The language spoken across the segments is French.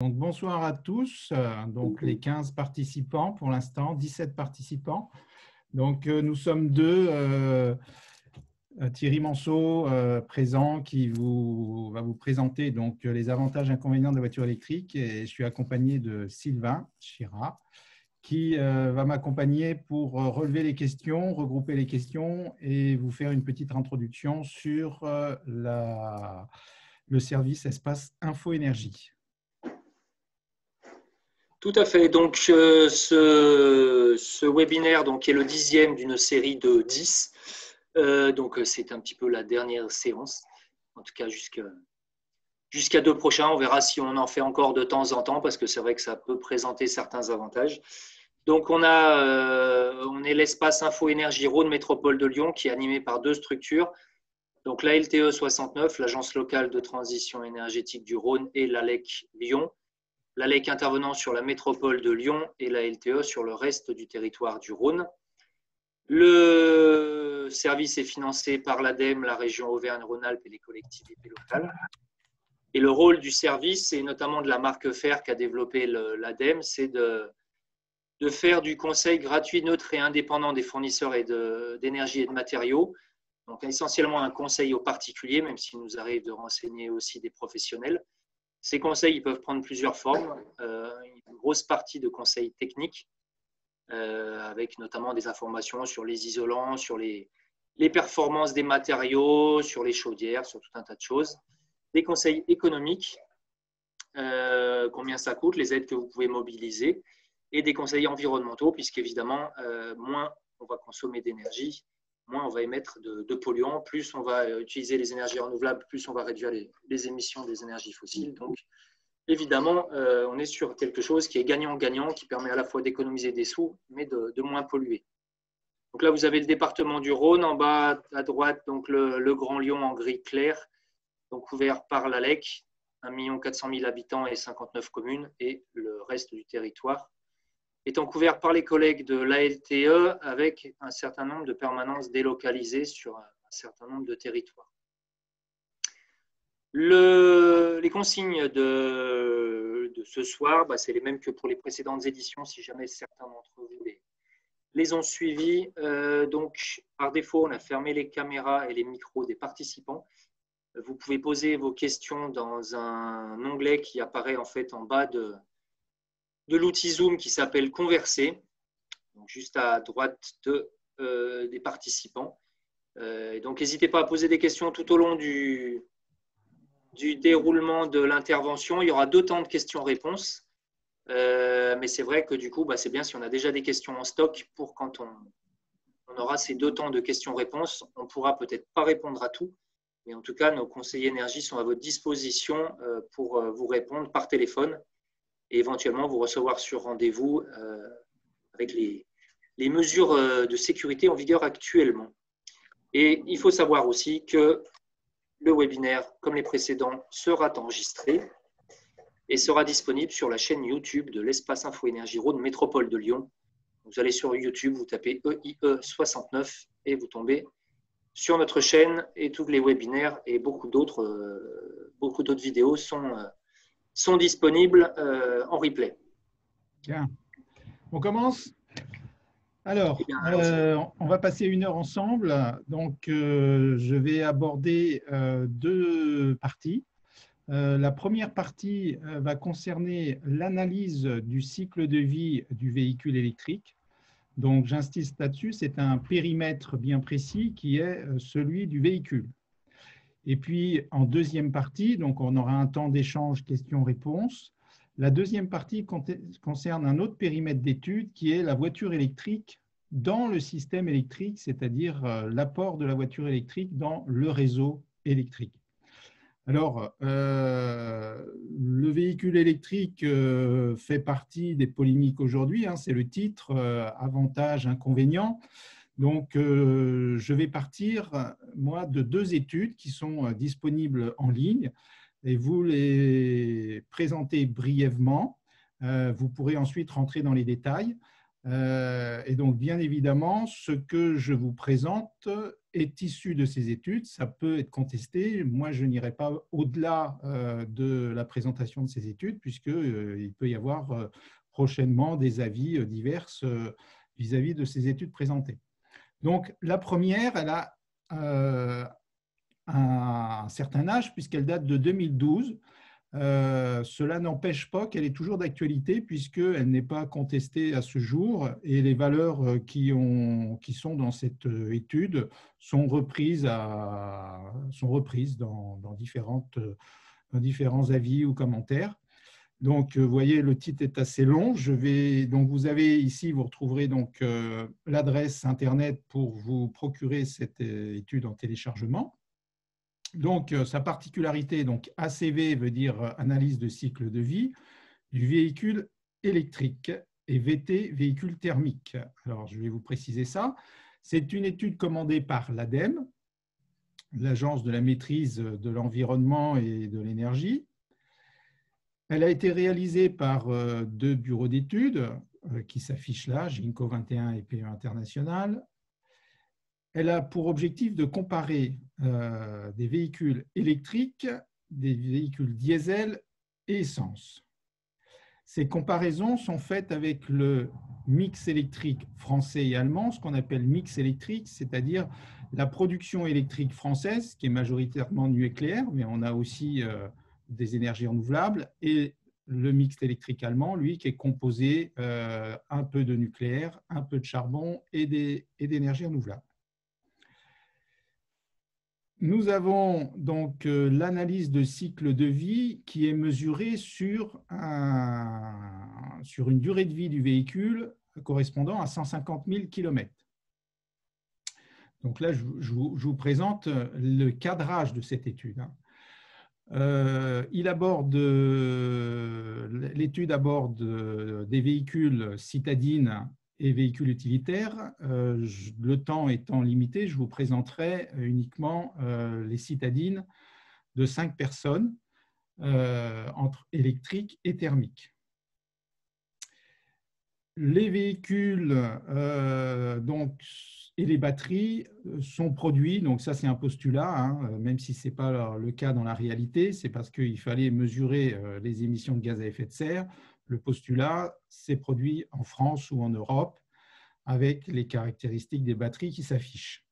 Donc, bonsoir à tous. Donc, les 15 participants pour l'instant, 17 participants. Donc, nous sommes deux. Thierry Manceau, présent, qui va vous présenter donc, les avantages et inconvénients de la voiture électrique. Et je suis accompagné de Sylvain Chira, qui va m'accompagner pour relever les questions, regrouper les questions et vous faire une petite introduction sur le service Espace Info Énergie. Tout à fait. Donc, ce webinaire est le 10e d'une série de 10. Donc, c'est un petit peu la dernière séance, en tout cas jusqu'à deux prochains. On verra si on en fait encore de temps en temps, parce que c'est vrai que ça peut présenter certains avantages. Donc, on est l'espace Info Énergie Rhône Métropole de Lyon, qui est animé par deux structures. Donc, la LTE 69, l'Agence locale de transition énergétique du Rhône, et l'ALEC Lyon. L'ALEC intervenant sur la métropole de Lyon et la LTE sur le reste du territoire du Rhône. Le service est financé par l'ADEME, la région Auvergne-Rhône-Alpes et les collectivités locales. Et le rôle du service, et notamment de la marque FER qu'a développé l'ADEME, c'est de faire du conseil gratuit, neutre et indépendant des fournisseurs d'énergie et de matériaux. Donc essentiellement un conseil aux particuliers, même s'il nous arrive de renseigner aussi des professionnels. Ces conseils ils peuvent prendre plusieurs formes. Une grosse partie de conseils techniques, avec notamment des informations sur les isolants, sur les performances des matériaux, sur les chaudières, sur tout un tas de choses. Des conseils économiques, combien ça coûte, les aides que vous pouvez mobiliser, et des conseils environnementaux, puisqu'évidemment, moins on va consommer d'énergie, moins on va émettre de polluants, plus on va utiliser les énergies renouvelables, plus on va réduire les émissions des énergies fossiles. Donc, évidemment, on est sur quelque chose qui est gagnant-gagnant, qui permet à la fois d'économiser des sous, mais de moins polluer. Donc là, vous avez le département du Rhône, en bas à droite, donc le Grand Lyon en gris clair, donc couvert par l'ALEC, 1 400 000 habitants et 59 communes, et le reste du territoire étant couvert par les collègues de l'ALTE avec un certain nombre de permanences délocalisées sur un certain nombre de territoires. Les consignes de ce soir, c'est les mêmes que pour les précédentes éditions, si jamais certains d'entre vous les ont suivies. Donc, par défaut, on a fermé les caméras et les micros des participants. Vous pouvez poser vos questions dans un onglet qui apparaît en fait en bas de l'outil Zoom qui s'appelle Converser, donc juste à droite des participants. Donc, n'hésitez pas à poser des questions tout au long du déroulement de l'intervention. Il y aura 2 temps de questions-réponses, mais c'est vrai que du coup, c'est bien si on a déjà des questions en stock pour quand on aura ces 2 temps de questions-réponses. On ne pourra peut-être pas répondre à tout, mais en tout cas, nos conseillers énergie sont à votre disposition pour vous répondre par téléphone et éventuellement vous recevoir sur rendez-vous avec les mesures de sécurité en vigueur actuellement. Et il faut savoir aussi que le webinaire, comme les précédents, sera enregistré et sera disponible sur la chaîne YouTube de l'Espace Info Énergie Rhône Métropole de Lyon. Vous allez sur YouTube, vous tapez EIE69 et vous tombez sur notre chaîne, et tous les webinaires et beaucoup d'autres vidéos sont disponibles en replay. Bien. On commence ? Alors, on va passer 1 heure ensemble. Donc, je vais aborder 2 parties. La première partie va concerner l'analyse du cycle de vie du véhicule électrique. Donc, j'insiste là-dessus, c'est un périmètre bien précis qui est celui du véhicule. Et puis, en deuxième partie, donc on aura un temps d'échange questions-réponses. La deuxième partie concerne un autre périmètre d'étude qui est la voiture électrique dans le système électrique, c'est-à-dire l'apport de la voiture électrique dans le réseau électrique. Alors, le véhicule électrique fait partie des polémiques aujourd'hui, c'est le titre, avantages, inconvénients. Donc, je vais partir, moi, de 2 études qui sont disponibles en ligne et vous les présenter brièvement. Vous pourrez ensuite rentrer dans les détails. Et donc, bien évidemment, ce que je vous présente est issu de ces études. Ça peut être contesté. Moi, je n'irai pas au-delà de la présentation de ces études, puisqu'il peut y avoir prochainement des avis divers vis-à-vis de ces études présentées. Donc, la première, elle a un certain âge, puisqu'elle date de 2012. Cela n'empêche pas qu'elle est toujours d'actualité puisqu'elle n'est pas contestée à ce jour et les valeurs qui sont dans cette étude sont reprises dans différents avis ou commentaires. Donc, vous voyez, le titre est assez long. Donc, vous avez ici, vous retrouverez donc l'adresse Internet pour vous procurer cette étude en téléchargement. Donc, sa particularité, donc ACV veut dire analyse de cycle de vie du véhicule électrique et VT, véhicule thermique. Alors, je vais vous préciser ça. C'est une étude commandée par l'ADEME, l'Agence de la maîtrise de l'environnement et de l'énergie. Elle a été réalisée par deux bureaux d'études qui s'affichent là, GINCO 21 et PE International. Elle a pour objectif de comparer des véhicules électriques, des véhicules diesel et essence. Ces comparaisons sont faites avec le mix électrique français et allemand, ce qu'on appelle mix électrique, c'est-à-dire la production électrique française, qui est majoritairement nucléaire, mais on a aussi des énergies renouvelables, et le mix électrique allemand, lui, qui est composé un peu de nucléaire, un peu de charbon et d'énergie renouvelable. Nous avons donc l'analyse de cycle de vie qui est mesurée sur une durée de vie du véhicule correspondant à 150 000 km. Donc là, je vous présente le cadrage de cette étude. L'étude aborde des véhicules citadines et véhicules utilitaires. Le temps étant limité, je vous présenterai uniquement les citadines de 5 personnes entre électriques et thermiques. Les véhicules et les batteries sont produits, donc ça c'est un postulat, hein, même si ce n'est pas le cas dans la réalité, c'est parce qu'il fallait mesurer les émissions de gaz à effet de serre. Le postulat, c'est produit en France ou en Europe avec les caractéristiques des batteries qui s'affichent.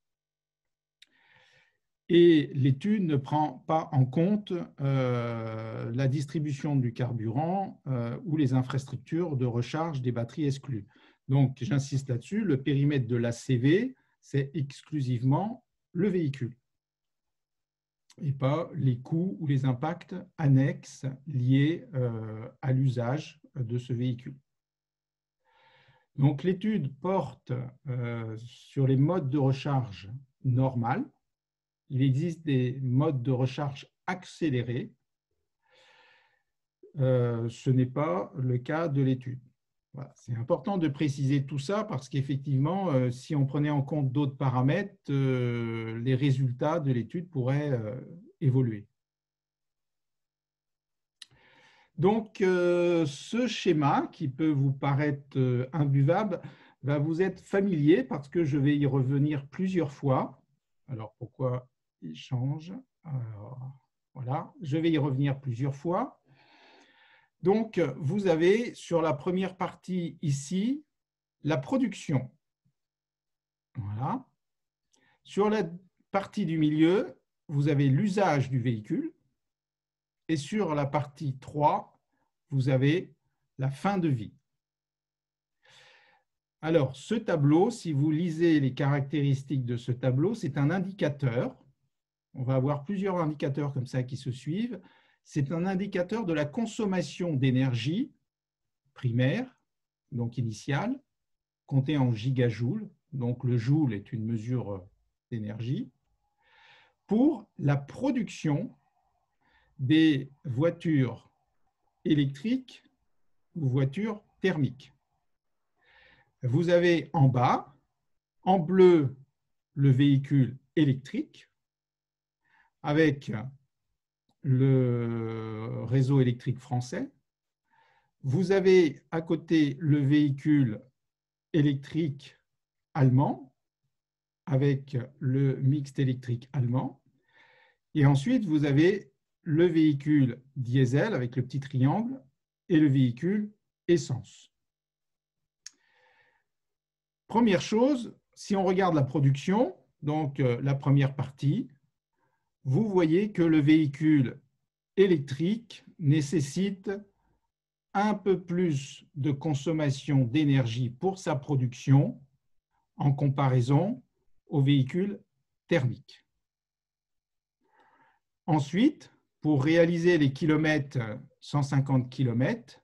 Et l'étude ne prend pas en compte la distribution du carburant ou les infrastructures de recharge des batteries exclues. Donc, j'insiste là-dessus, le périmètre de l'ACV, c'est exclusivement le véhicule et pas les coûts ou les impacts annexes liés à l'usage de ce véhicule. Donc, l'étude porte sur les modes de recharge normaux. Il existe des modes de recharge accélérés. Ce n'est pas le cas de l'étude. Voilà. C'est important de préciser tout ça parce qu'effectivement, si on prenait en compte d'autres paramètres, les résultats de l'étude pourraient évoluer. Donc, ce schéma qui peut vous paraître imbuvable va vous être familier parce que je vais y revenir plusieurs fois. Alors, pourquoi il change? Alors, voilà, je vais y revenir plusieurs fois. Donc, vous avez sur la première partie ici, la production. Voilà. Sur la partie du milieu, vous avez l'usage du véhicule. Et sur la partie 3, vous avez la fin de vie. Alors, ce tableau, si vous lisez les caractéristiques de ce tableau, c'est un indicateur. On va avoir plusieurs indicateurs comme ça qui se suivent. C'est un indicateur de la consommation d'énergie primaire, donc initiale, comptée en gigajoules. Donc, le joule est une mesure d'énergie pour la production des voitures électriques ou voitures thermiques. Vous avez en bas, en bleu, le véhicule électrique avec le réseau électrique français. Vous avez à côté le véhicule électrique allemand avec le mixte électrique allemand. Et ensuite, vous avez le véhicule diesel avec le petit triangle et le véhicule essence. Première chose, si on regarde la production, donc la première partie, vous voyez que le véhicule électrique nécessite un peu plus de consommation d'énergie pour sa production en comparaison au véhicule thermique. Ensuite, pour réaliser les kilomètres, 150 km,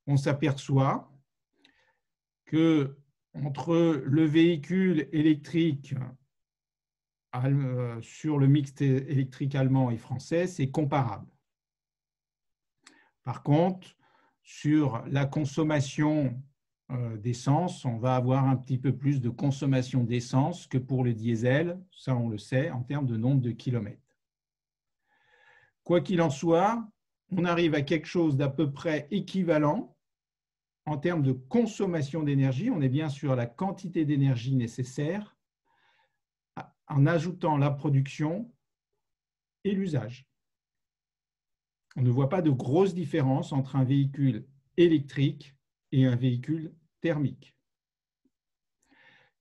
on s'aperçoit que entre le véhicule électrique sur le mixte électrique allemand et français, c'est comparable. Par contre, sur la consommation d'essence, on va avoir un petit peu plus de consommation d'essence que pour le diesel, ça on le sait, en termes de nombre de kilomètres. Quoi qu'il en soit, on arrive à quelque chose d'à peu près équivalent en termes de consommation d'énergie. On est bien sur la quantité d'énergie nécessaire en ajoutant la production et l'usage. On ne voit pas de grosse différence entre un véhicule électrique et un véhicule thermique.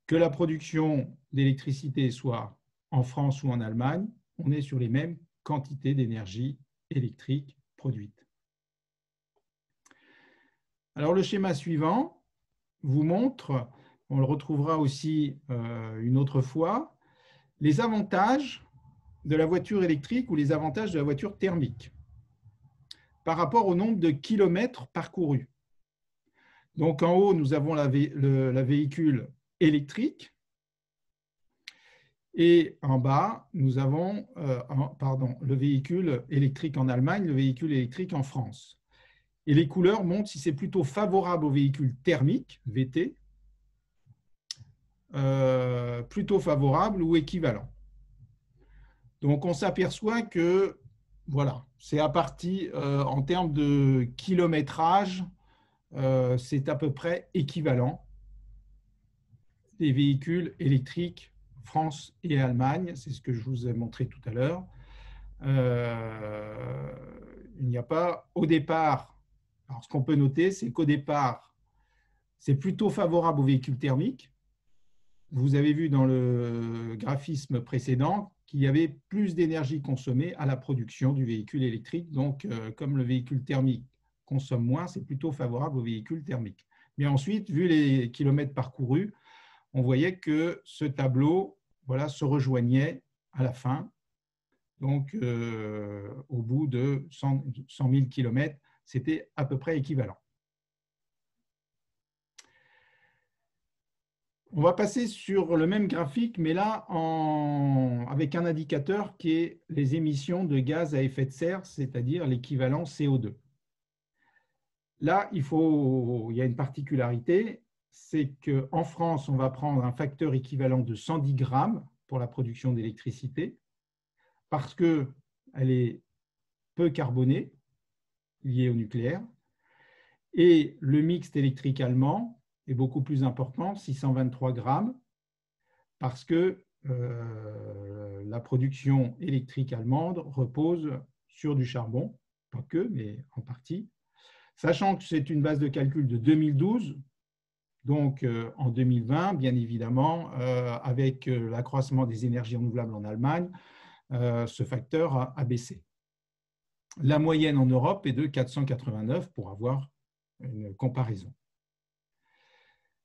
Que la production d'électricité soit en France ou en Allemagne, on est sur les mêmes quantités d'énergie électrique produite. Alors le schéma suivant vous montre, on le retrouvera aussi une autre fois, les avantages de la voiture électrique ou les avantages de la voiture thermique par rapport au nombre de kilomètres parcourus. Donc en haut, nous avons la véhicule électrique et en bas, nous avons le véhicule électrique en Allemagne, le véhicule électrique en France. Et les couleurs montrent si c'est plutôt favorable au véhicule thermique, VT, plutôt favorable ou équivalent. Donc on s'aperçoit que voilà, c'est à partir en termes de kilométrage, c'est à peu près équivalent des véhicules électriques France et Allemagne, c'est ce que je vous ai montré tout à l'heure. Il n'y a pas au départ, alors ce qu'on peut noter, c'est qu'au départ, c'est plutôt favorable aux véhicules thermiques. Vous avez vu dans le graphisme précédent qu'il y avait plus d'énergie consommée à la production du véhicule électrique. Donc, comme le véhicule thermique consomme moins, c'est plutôt favorable au véhicule thermique. Mais ensuite, vu les kilomètres parcourus, on voyait que ce tableau se rejoignait à la fin. Donc, au bout de 100 000 kilomètres, c'était à peu près équivalent. On va passer sur le même graphique, mais là, avec un indicateur qui est les émissions de gaz à effet de serre, c'est-à-dire l'équivalent CO2. Là, il y a une particularité, c'est qu'en France, on va prendre un facteur équivalent de 110 grammes pour la production d'électricité, parce qu'elle est peu carbonée, liée au nucléaire, et le mixte électrique allemand est beaucoup plus important, 623 grammes, parce que la production électrique allemande repose sur du charbon, pas que, mais en partie, sachant que c'est une base de calcul de 2012, donc en 2020, bien évidemment, avec l'accroissement des énergies renouvelables en Allemagne, ce facteur a baissé. La moyenne en Europe est de 489 pour avoir une comparaison.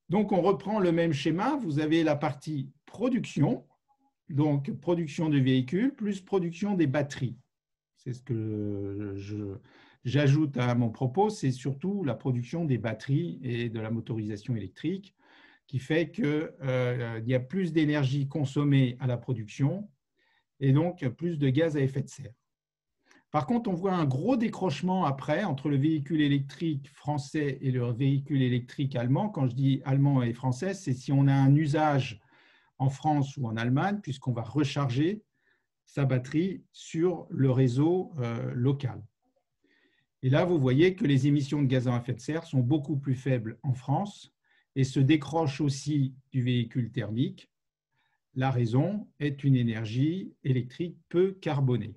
Donc, on reprend le même schéma. Vous avez la partie production, donc production de véhicules, plus production des batteries. C'est ce que j'ajoute à mon propos, c'est surtout la production des batteries et de la motorisation électrique qui fait qu'il y a plus d'énergie consommée à la production et donc plus de gaz à effet de serre. Par contre, on voit un gros décrochement après entre le véhicule électrique français et le véhicule électrique allemand. Quand je dis allemand et français, c'est si on a un usage en France ou en Allemagne, puisqu'on va recharger sa batterie sur le réseau local. Et là, vous voyez que les émissions de gaz à effet de serre sont beaucoup plus faibles en France et se décroche aussi du véhicule thermique. La raison est une énergie électrique peu carbonée.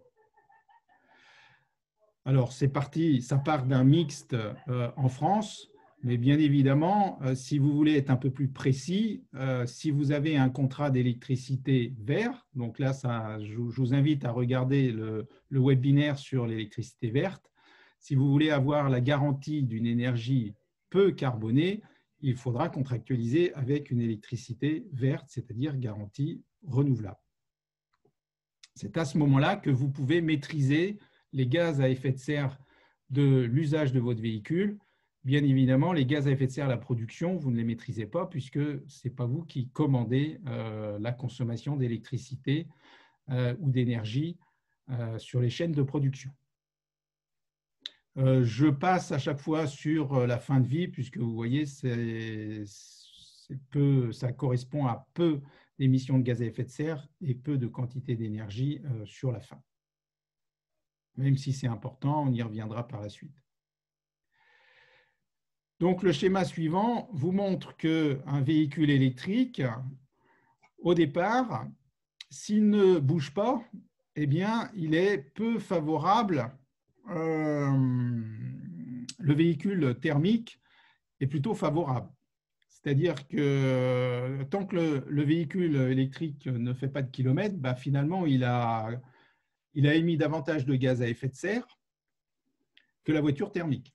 Alors, c'est parti, ça part d'un mixte en France, mais bien évidemment, si vous voulez être un peu plus précis, si vous avez un contrat d'électricité vert, donc là, je vous invite à regarder le webinaire sur l'électricité verte. Si vous voulez avoir la garantie d'une énergie peu carbonée, il faudra contractualiser avec une électricité verte, c'est-à-dire garantie renouvelable. C'est à ce moment-là que vous pouvez maîtriser les gaz à effet de serre de l'usage de votre véhicule. Bien évidemment, les gaz à effet de serre, la production, vous ne les maîtrisez pas puisque ce n'est pas vous qui commandez la consommation d'électricité ou d'énergie sur les chaînes de production. Je passe à chaque fois sur la fin de vie puisque vous voyez, ça correspond à peu d'émissions de gaz à effet de serre et peu de quantité d'énergie sur la fin. Même si c'est important, on y reviendra par la suite. Donc, le schéma suivant vous montre qu'un véhicule électrique, au départ, s'il ne bouge pas, eh bien, il est peu favorable. Le véhicule thermique est plutôt favorable. C'est-à-dire que tant que le véhicule électrique ne fait pas de kilomètres, bah, finalement, il a émis davantage de gaz à effet de serre que la voiture thermique.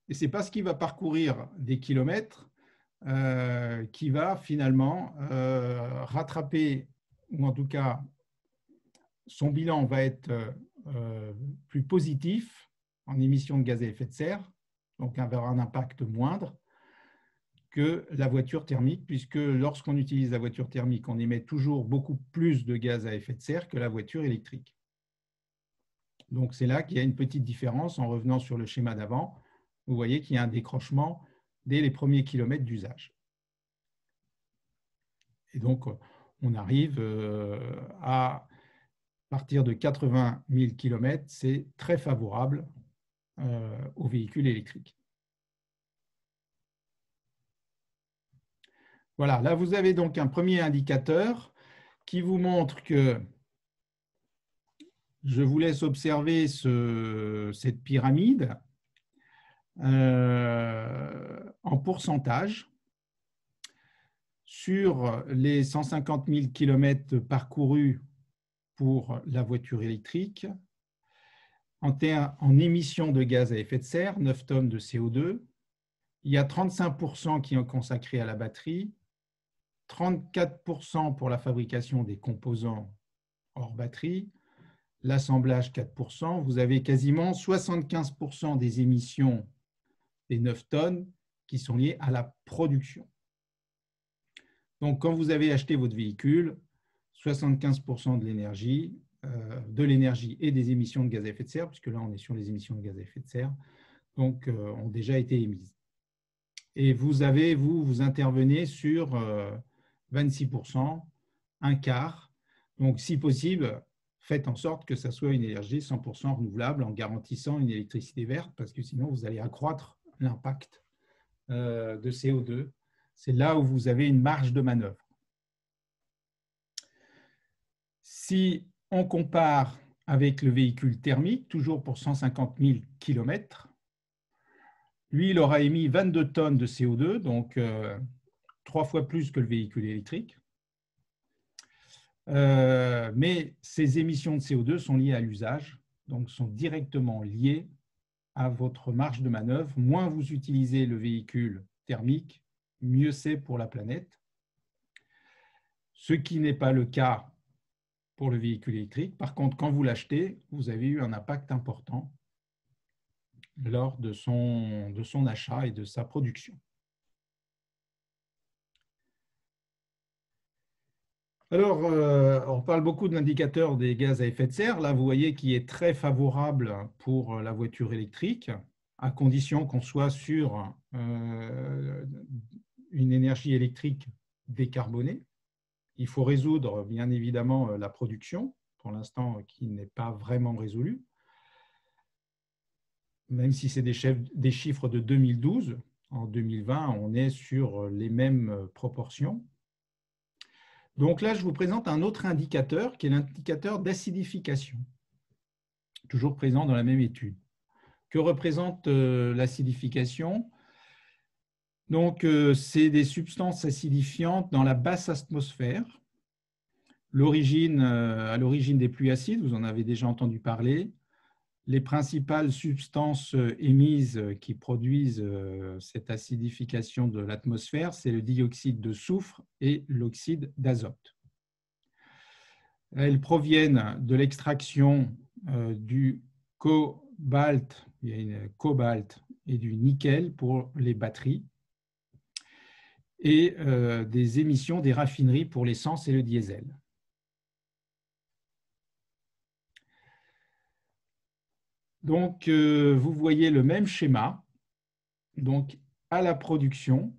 Et ce n'est pas ce qui va parcourir des kilomètres qui va finalement rattraper, ou en tout cas, son bilan va être plus positif en émissions de gaz à effet de serre, donc avoir un impact moindre que la voiture thermique, puisque lorsqu'on utilise la voiture thermique, on émet toujours beaucoup plus de gaz à effet de serre que la voiture électrique. Donc, c'est là qu'il y a une petite différence en revenant sur le schéma d'avant. Vous voyez qu'il y a un décrochement dès les premiers kilomètres d'usage. Et donc, on arrive à partir de 80 000 km, c'est très favorable aux véhicules électriques. Voilà, là, vous avez donc un premier indicateur qui vous montre que je vous laisse observer cette pyramide en pourcentage sur les 150 000 km parcourus pour la voiture électrique. En émissions de gaz à effet de serre, 9 tonnes de CO2, il y a 35% qui sont consacrés à la batterie, 34% pour la fabrication des composants hors batterie, l'assemblage 4%, vous avez quasiment 75% des émissions des 9 tonnes qui sont liées à la production. Donc, quand vous avez acheté votre véhicule, 75% de l'énergie et des émissions de gaz à effet de serre, puisque là, on est sur les émissions de gaz à effet de serre, donc, ont déjà été émises. Et vous intervenez sur 26%, un quart. Donc, si possible, faites en sorte que ça soit une énergie 100% renouvelable en garantissant une électricité verte, parce que sinon, vous allez accroître l'impact de CO2. C'est là où vous avez une marge de manœuvre. Si on compare avec le véhicule thermique, toujours pour 150 000 km, lui, il aura émis 22 tonnes de CO2, donc 3 fois plus que le véhicule électrique. Mais ces émissions de CO2 sont liées à l'usage, donc sont directement liées à votre marge de manœuvre. Moins vous utilisez le véhicule thermique, mieux c'est pour la planète. Ce qui n'est pas le cas pour le véhicule électrique. Par contre, quand vous l'achetez, vous avez eu un impact important lors de son achat et de sa production. Alors, on parle beaucoup de l'indicateur des gaz à effet de serre. Là, vous voyez qu'il est très favorable pour la voiture électrique, à condition qu'on soit sur une énergie électrique décarbonée. Il faut résoudre, bien évidemment, la production, pour l'instant, qui n'est pas vraiment résolue, même si c'est des chiffres de 2012. En 2020, on est sur les mêmes proportions. Donc là, je vous présente un autre indicateur qui est l'indicateur d'acidification, toujours présent dans la même étude. Que représente l'acidification? Donc, c'est des substances acidifiantes dans la basse atmosphère. À l'origine des pluies acides, vous en avez déjà entendu parler. Les principales substances émises qui produisent cette acidification de l'atmosphère, c'est le dioxyde de soufre et l'oxyde d'azote. Elles proviennent de l'extraction du cobalt, il y a une cobalt et du nickel pour les batteries, et des émissions des raffineries pour l'essence et le diesel. Donc, vous voyez le même schéma. Donc, à la production,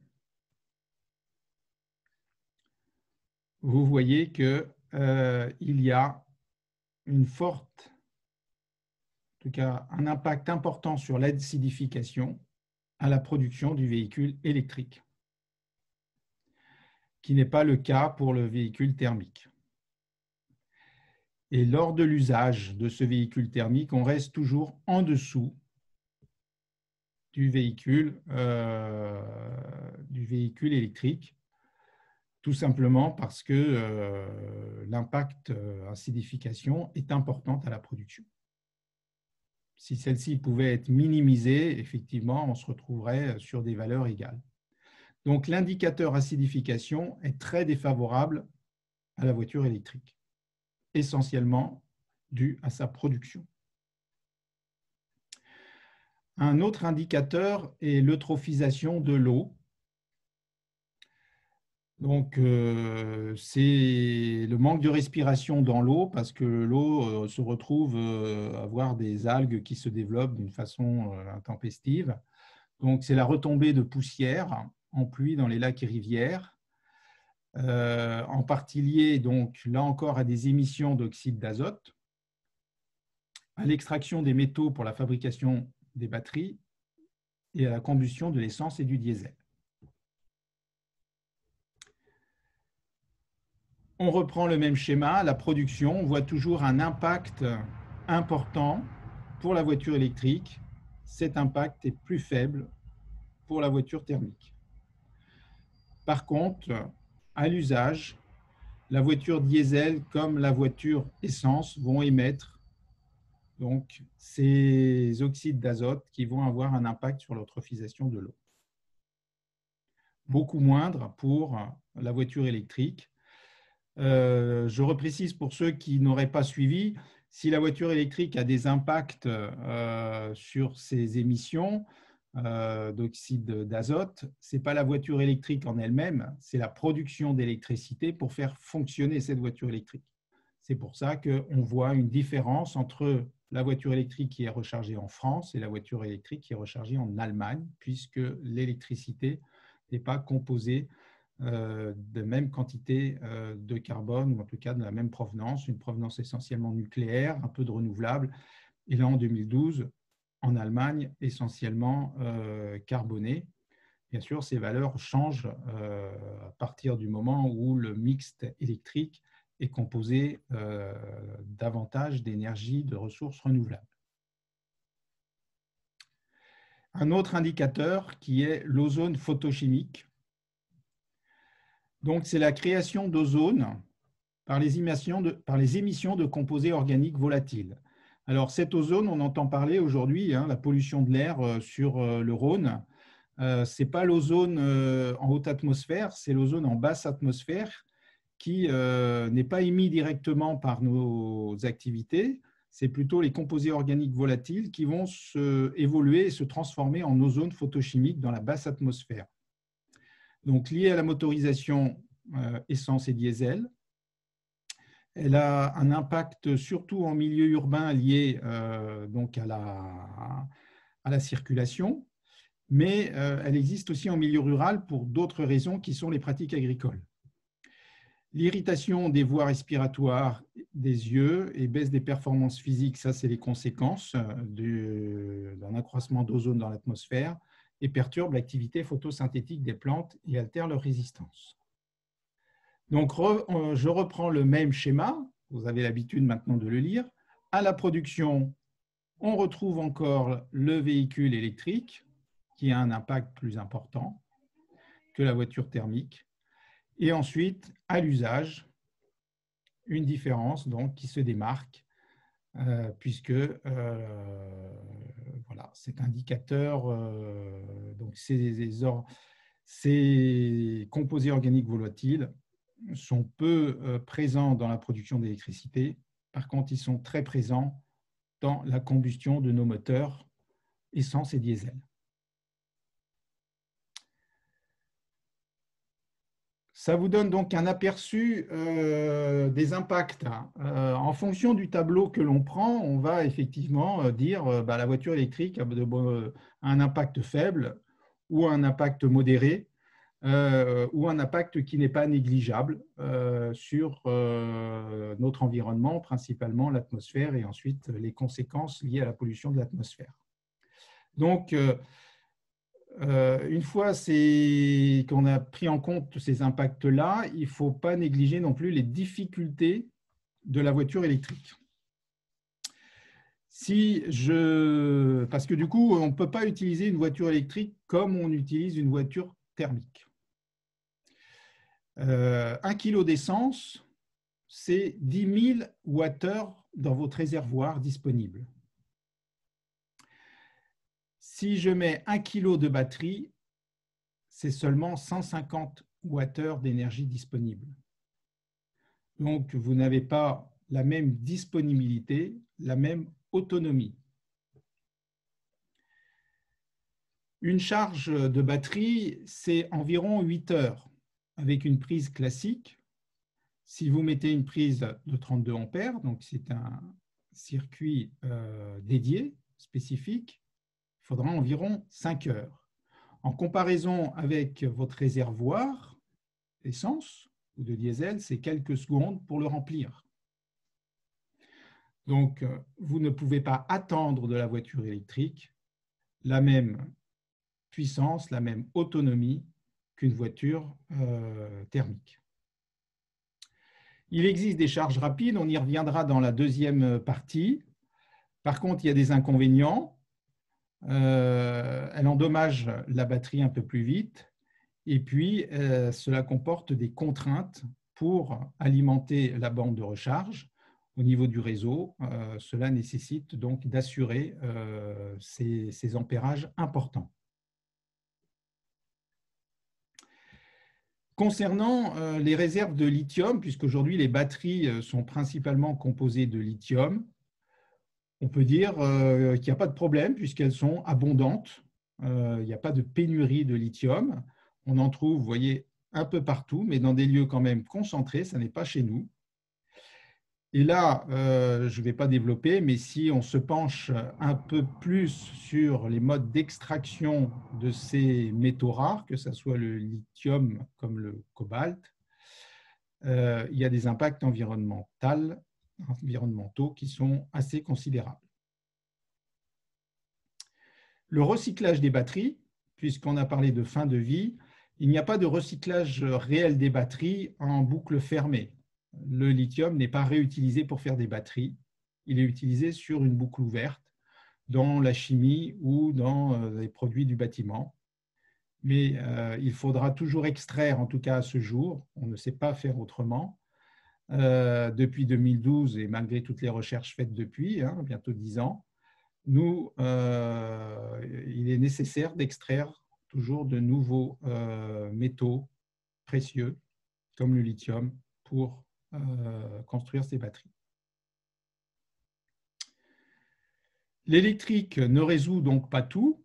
vous voyez qu'il y a une forte, en tout cas un impact important sur l'acidification à la production du véhicule électrique, qui n'est pas le cas pour le véhicule thermique. Et lors de l'usage de ce véhicule thermique, on reste toujours en dessous du véhicule électrique, tout simplement parce que l'impact acidification est important à la production. Si celle-ci pouvait être minimisée, effectivement, on se retrouverait sur des valeurs égales. Donc, l'indicateur acidification est très défavorable à la voiture électrique, essentiellement dû à sa production. Un autre indicateur est l'eutrophisation de l'eau. Donc, c'est le manque de respiration dans l'eau parce que l'eau se retrouve à avoir des algues qui se développent d'une façon intempestive. Donc, c'est la retombée de poussière en pluie dans les lacs et rivières, en partie liée, donc, là encore, à des émissions d'oxyde d'azote, à l'extraction des métaux pour la fabrication des batteries et à la combustion de l'essence et du diesel. On reprend le même schéma, la production, on voit toujours un impact important pour la voiture électrique. Cet impact est plus faible pour la voiture thermique. Par contre, à l'usage, la voiture diesel comme la voiture essence vont émettre donc ces oxydes d'azote qui vont avoir un impact sur l'eutrophisation de l'eau. Beaucoup moindre pour la voiture électrique. Je reprécise pour ceux qui n'auraient pas suivi, si la voiture électrique a des impacts sur ses émissions d'oxyde d'azote, ce n'est pas la voiture électrique en elle-même, c'est la production d'électricité pour faire fonctionner cette voiture électrique. C'est pour ça qu'on voit une différence entre la voiture électrique qui est rechargée en France et la voiture électrique qui est rechargée en Allemagne, puisque l'électricité n'est pas composée de même quantité de carbone, ou en tout cas de la même provenance, une provenance essentiellement nucléaire, un peu de renouvelable. Et là, en 2012, en Allemagne, essentiellement carbonée. Bien sûr, ces valeurs changent à partir du moment où le mixte électrique est composé davantage d'énergie de ressources renouvelables. Un autre indicateur qui est l'ozone photochimique. Donc, c'est la création d'ozone par les émissions de composés organiques volatiles. Alors, cet ozone, on entend parler aujourd'hui, la pollution de l'air sur le Rhône. Ce n'est pas l'ozone en haute atmosphère, c'est l'ozone en basse atmosphère qui n'est pas émis directement par nos activités. C'est plutôt les composés organiques volatiles qui vont évoluer et se transformer en ozone photochimique dans la basse atmosphère. Donc, liée à la motorisation essence et diesel. Elle a un impact surtout en milieu urbain lié donc à la circulation, mais elle existe aussi en milieu rural pour d'autres raisons qui sont les pratiques agricoles. L'irritation des voies respiratoires des yeux et baisse des performances physiques, ça c'est les conséquences d'un accroissement d'ozone dans l'atmosphère. et perturbe l'activité photosynthétique des plantes et altère leur résistance. Donc, je reprends le même schéma, vous avez l'habitude maintenant de le lire. À la production, on retrouve encore le véhicule électrique qui a un impact plus important que la voiture thermique. Et ensuite, à l'usage, une différence donc, qui se démarque puisque voilà, cet indicateur, donc ces composés organiques volatiles sont peu présents dans la production d'électricité. Par contre, ils sont très présents dans la combustion de nos moteurs essence et diesel. Ça vous donne donc un aperçu des impacts. En fonction du tableau que l'on prend, on va effectivement dire que la voiture électrique a un impact faible ou un impact modéré ou un impact qui n'est pas négligeable sur notre environnement, principalement l'atmosphère et ensuite les conséquences liées à la pollution de l'atmosphère. Donc, une fois qu'on a pris en compte ces impacts-là, il ne faut pas négliger non plus les difficultés de la voiture électrique. Parce que du coup, on ne peut pas utiliser une voiture électrique comme on utilise une voiture thermique. 1 kg d'essence, c'est 10 000 Wh dans votre réservoir disponible. Si je mets 1 kg de batterie, c'est seulement 150 Wh d'énergie disponible. Donc, vous n'avez pas la même disponibilité, la même autonomie. Une charge de batterie, c'est environ 8 heures avec une prise classique. Si vous mettez une prise de 32 ampères, donc c'est un circuit dédié, spécifique, il faudra environ 5 heures. En comparaison avec votre réservoir d'essence ou de diesel, c'est quelques secondes pour le remplir. Donc, vous ne pouvez pas attendre de la voiture électrique la même puissance, la même autonomie qu'une voiture thermique. Il existe des charges rapides, on y reviendra dans la deuxième partie. Par contre, il y a des inconvénients. Elle endommage la batterie un peu plus vite et puis cela comporte des contraintes pour alimenter la borne de recharge au niveau du réseau. Cela nécessite donc d'assurer ces ampérages importants. Concernant les réserves de lithium, puisqu'aujourd'hui les batteries sont principalement composées de lithium, on peut dire qu'il n'y a pas de problème puisqu'elles sont abondantes. Il n'y a pas de pénurie de lithium. On en trouve, vous voyez, un peu partout, mais dans des lieux quand même concentrés, ça n'est pas chez nous. Et là, je ne vais pas développer, mais si on se penche un peu plus sur les modes d'extraction de ces métaux rares, que ce soit le lithium comme le cobalt, il y a des impacts environnementaux qui sont assez considérables. Le recyclage des batteries, puisqu'on a parlé de fin de vie, il n'y a pas de recyclage réel des batteries en boucle fermée. Le lithium n'est pas réutilisé pour faire des batteries, il est utilisé sur une boucle ouverte dans la chimie ou dans les produits du bâtiment. Mais il faudra toujours extraire, en tout cas à ce jour, on ne sait pas faire autrement, depuis 2012 et malgré toutes les recherches faites depuis, bientôt 10 ans, il est nécessaire d'extraire toujours de nouveaux métaux précieux comme le lithium pour construire ces batteries. L'électrique ne résout donc pas tout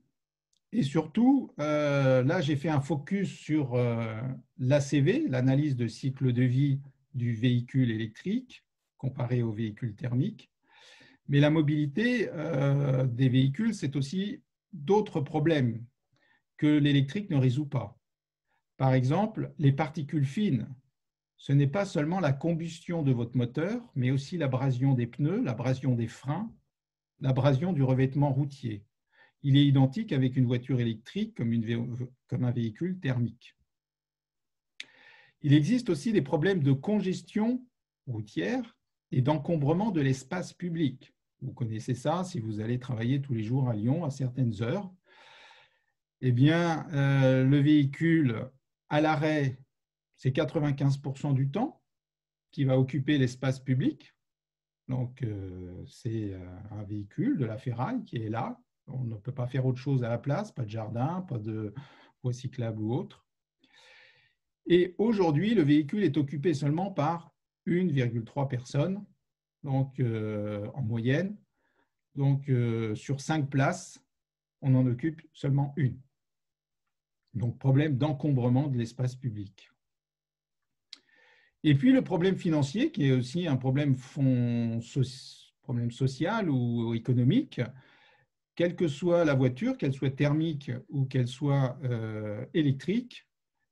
et surtout, là j'ai fait un focus sur l'ACV, l'analyse de cycle de vie du véhicule électrique comparé au véhicule thermique. Mais la mobilité des véhicules, c'est aussi d'autres problèmes que l'électrique ne résout pas. Par exemple, les particules fines. Ce n'est pas seulement la combustion de votre moteur, mais aussi l'abrasion des pneus, l'abrasion des freins, l'abrasion du revêtement routier. il est identique avec une voiture électrique comme un véhicule thermique. Il existe aussi des problèmes de congestion routière et d'encombrement de l'espace public. Vous connaissez ça si vous allez travailler tous les jours à Lyon à certaines heures. Eh bien, le véhicule à l'arrêt, c'est 95% du temps qui va occuper l'espace public. Donc, c'est un véhicule de la ferraille qui est là. On ne peut pas faire autre chose à la place, pas de jardin, pas de voie cyclable ou autre. Et aujourd'hui, le véhicule est occupé seulement par 1,3 personnes, donc en moyenne. Donc, sur 5 places, on en occupe seulement une. Donc, problème d'encombrement de l'espace public. Et puis, le problème financier, qui est aussi un problème social ou économique, quelle que soit la voiture, qu'elle soit thermique ou qu'elle soit électrique,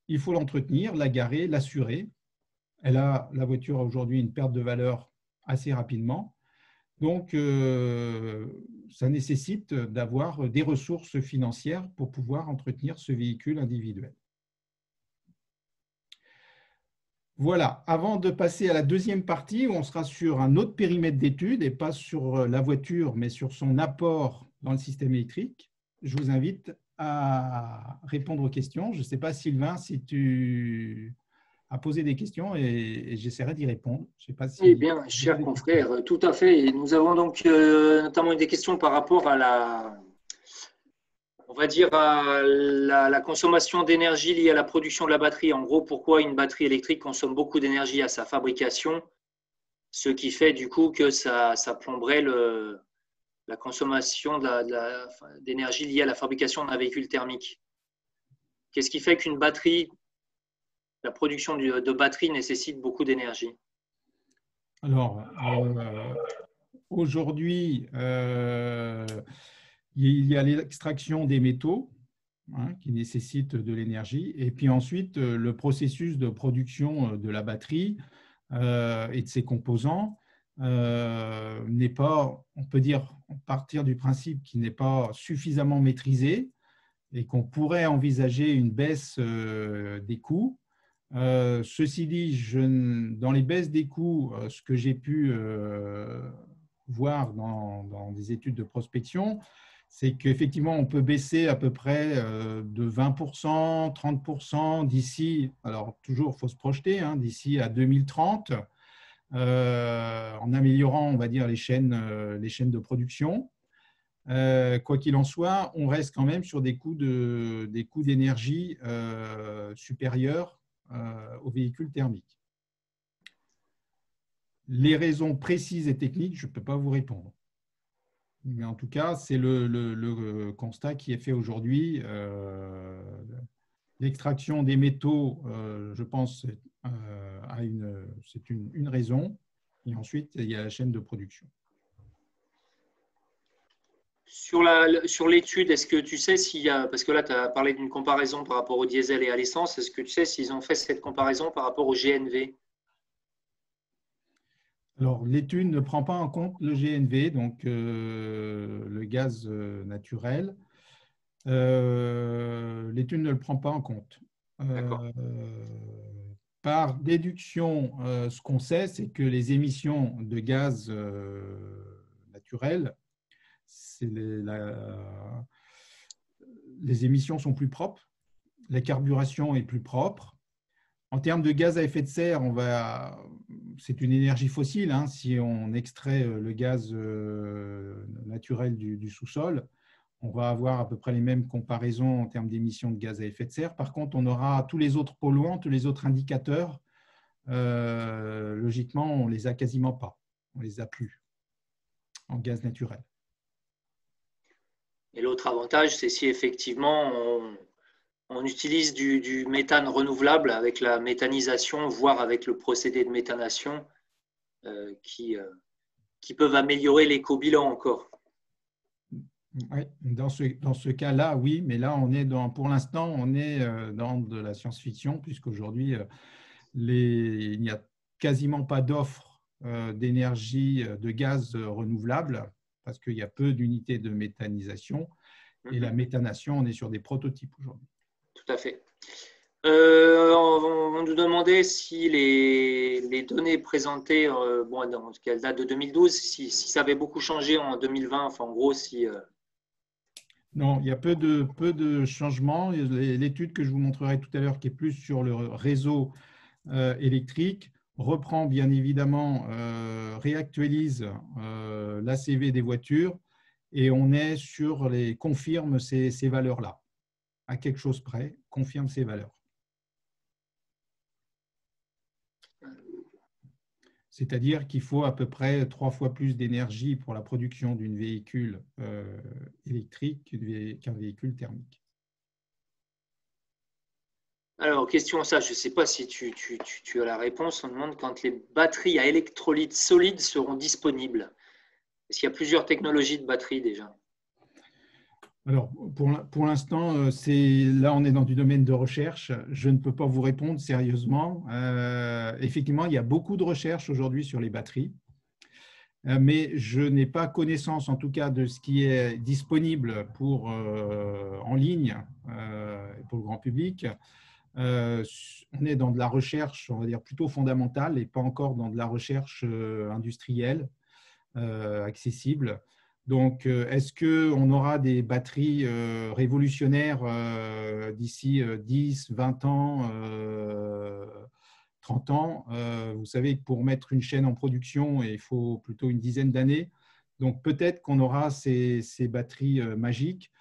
il faut l'entretenir, la garer, l'assurer. La voiture a aujourd'hui une perte de valeur assez rapidement. Donc, ça nécessite d'avoir des ressources financières pour pouvoir entretenir ce véhicule individuel. Voilà, avant de passer à la deuxième partie, où on sera sur un autre périmètre d'étude et pas sur la voiture, mais sur son apport dans le système électrique, je vous invite à répondre aux questions. Je ne sais pas, Sylvain, si tu as posé des questions et j'essaierai d'y répondre. Je sais pas si... Eh bien, cher confrère, tout à fait. Et nous avons donc notamment des questions par rapport à on va dire, à la consommation d'énergie liée à la production de la batterie. En gros, pourquoi une batterie électrique consomme beaucoup d'énergie à sa fabrication, ce qui fait du coup que ça plomberait la consommation d'énergie liée à la fabrication d'un véhicule thermique. Qu'est-ce qui fait qu'une batterie, la production de batterie nécessite beaucoup d'énergie? Alors, aujourd'hui, il y a l'extraction des métaux qui nécessite de l'énergie. Et puis ensuite, le processus de production de la batterie et de ses composants n'est pas, on peut dire, partir du principe qu'il n'est pas suffisamment maîtrisé et qu'on pourrait envisager une baisse des coûts. Ceci dit, dans les baisses des coûts, ce que j'ai pu voir dans des études de prospection, c'est qu'effectivement, on peut baisser à peu près de 20%, 30% d'ici, alors toujours, il faut se projeter, d'ici à 2030, en améliorant, on va dire, les chaînes de production. Quoi qu'il en soit, on reste quand même sur des coûts d'énergie supérieurs aux véhicules thermiques. Les raisons précises et techniques, je ne peux pas vous répondre. Mais en tout cas, c'est le constat qui est fait aujourd'hui. L'extraction des métaux, je pense, c'est une raison. Et ensuite, il y a la chaîne de production. Sur l'étude, est-ce que tu sais s'il y a, parce que là, tu as parlé d'une comparaison par rapport au diesel et à l'essence, est-ce que tu sais s'ils ont fait cette comparaison par rapport au GNV? Alors, l'étude ne prend pas en compte le GNV, donc le gaz naturel. L'étude ne le prend pas en compte. Par déduction, ce qu'on sait, c'est que les émissions de gaz naturel, les émissions sont plus propres, la carburation est plus propre. En termes de gaz à effet de serre, c'est une énergie fossile. Si on extrait le gaz naturel du sous-sol, on va avoir à peu près les mêmes comparaisons en termes d'émissions de gaz à effet de serre. Par contre, on aura tous les autres polluants, tous les autres indicateurs. Logiquement, on ne les a quasiment pas. On ne les a plus en gaz naturel. Et l'autre avantage, c'est si effectivement on utilise du méthane renouvelable avec la méthanisation, voire avec le procédé de méthanation qui peuvent améliorer l'éco-bilan encore. Oui, dans ce cas-là, oui, mais là, pour l'instant, on est dans de la science-fiction, puisqu'aujourd'hui, il n'y a quasiment pas d'offre d'énergie, de gaz renouvelable, parce qu'il y a peu d'unités de méthanisation. Et la méthanation, on est sur des prototypes aujourd'hui. Tout à fait. On nous demandait si les données présentées, dans quelle date de 2012, si ça avait beaucoup changé en 2020, enfin en gros, si… Non, il y a peu de changements. L'étude que je vous montrerai tout à l'heure, qui est plus sur le réseau électrique, reprend bien évidemment, réactualise l'ACV des voitures et on est sur confirme ces valeurs-là. À quelque chose près, confirme ces valeurs. C'est-à-dire qu'il faut à peu près 3 fois plus d'énergie pour la production d'un véhicule électrique qu'un véhicule thermique. Alors, question ça, je ne sais pas si tu as la réponse. On demande quand les batteries à électrolyte solide seront disponibles. Est-ce qu'il y a plusieurs technologies de batteries déjà? Alors, pour l'instant, là, on est dans du domaine de recherche. Je ne peux pas vous répondre sérieusement. Effectivement, il y a beaucoup de recherches aujourd'hui sur les batteries, mais je n'ai pas connaissance, en tout cas, de ce qui est disponible en ligne pour le grand public. On est dans de la recherche, on va dire, plutôt fondamentale et pas encore dans de la recherche industrielle accessible. Donc, est-ce qu'on aura des batteries révolutionnaires d'ici 10, 20 ans, 30 ans? Vous savez que pour mettre une chaîne en production, il faut plutôt une dizaine d'années. Donc, peut-être qu'on aura ces batteries magiques,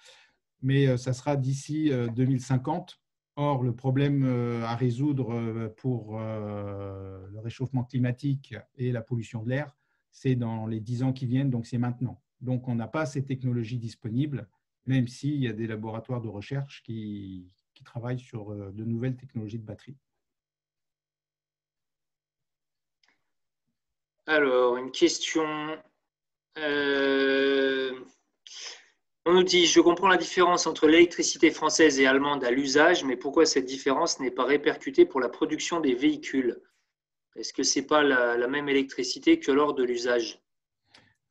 mais ça sera d'ici 2050. Or, le problème à résoudre pour le réchauffement climatique et la pollution de l'air, c'est dans les 10 ans qui viennent, donc c'est maintenant. Donc, on n'a pas ces technologies disponibles, même s'il y a des laboratoires de recherche qui travaillent sur de nouvelles technologies de batterie. Alors, une question. On nous dit, je comprends la différence entre l'électricité française et allemande à l'usage, mais pourquoi cette différence n'est pas répercutée pour la production des véhicules? Est-ce que ce n'est pas la même électricité que lors de l'usage?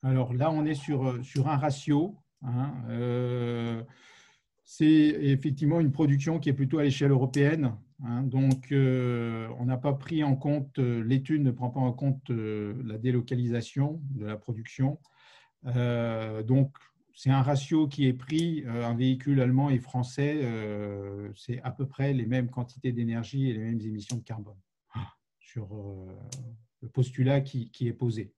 Alors là, on est sur un ratio. C'est effectivement une production qui est plutôt à l'échelle européenne. Donc, on n'a pas pris en compte, l'étude ne prend pas en compte la délocalisation de la production. Donc, c'est un ratio qui est pris, un véhicule allemand et français, c'est à peu près les mêmes quantités d'énergie et les mêmes émissions de carbone sur le postulat qui est posé.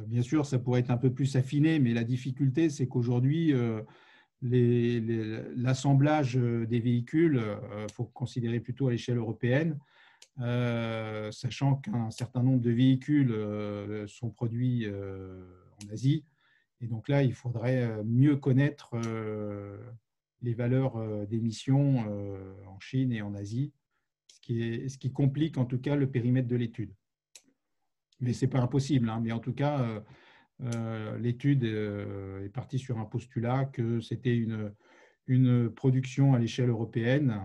Bien sûr, ça pourrait être un peu plus affiné, mais la difficulté, c'est qu'aujourd'hui, l'assemblage des véhicules, il faut considérer plutôt à l'échelle européenne, sachant qu'un certain nombre de véhicules sont produits en Asie. Et donc là, il faudrait mieux connaître les valeurs d'émissions en Chine et en Asie, ce qui complique en tout cas le périmètre de l'étude. Mais ce n'est pas impossible. Mais en tout cas, l'étude est partie sur un postulat que c'était une production à l'échelle européenne,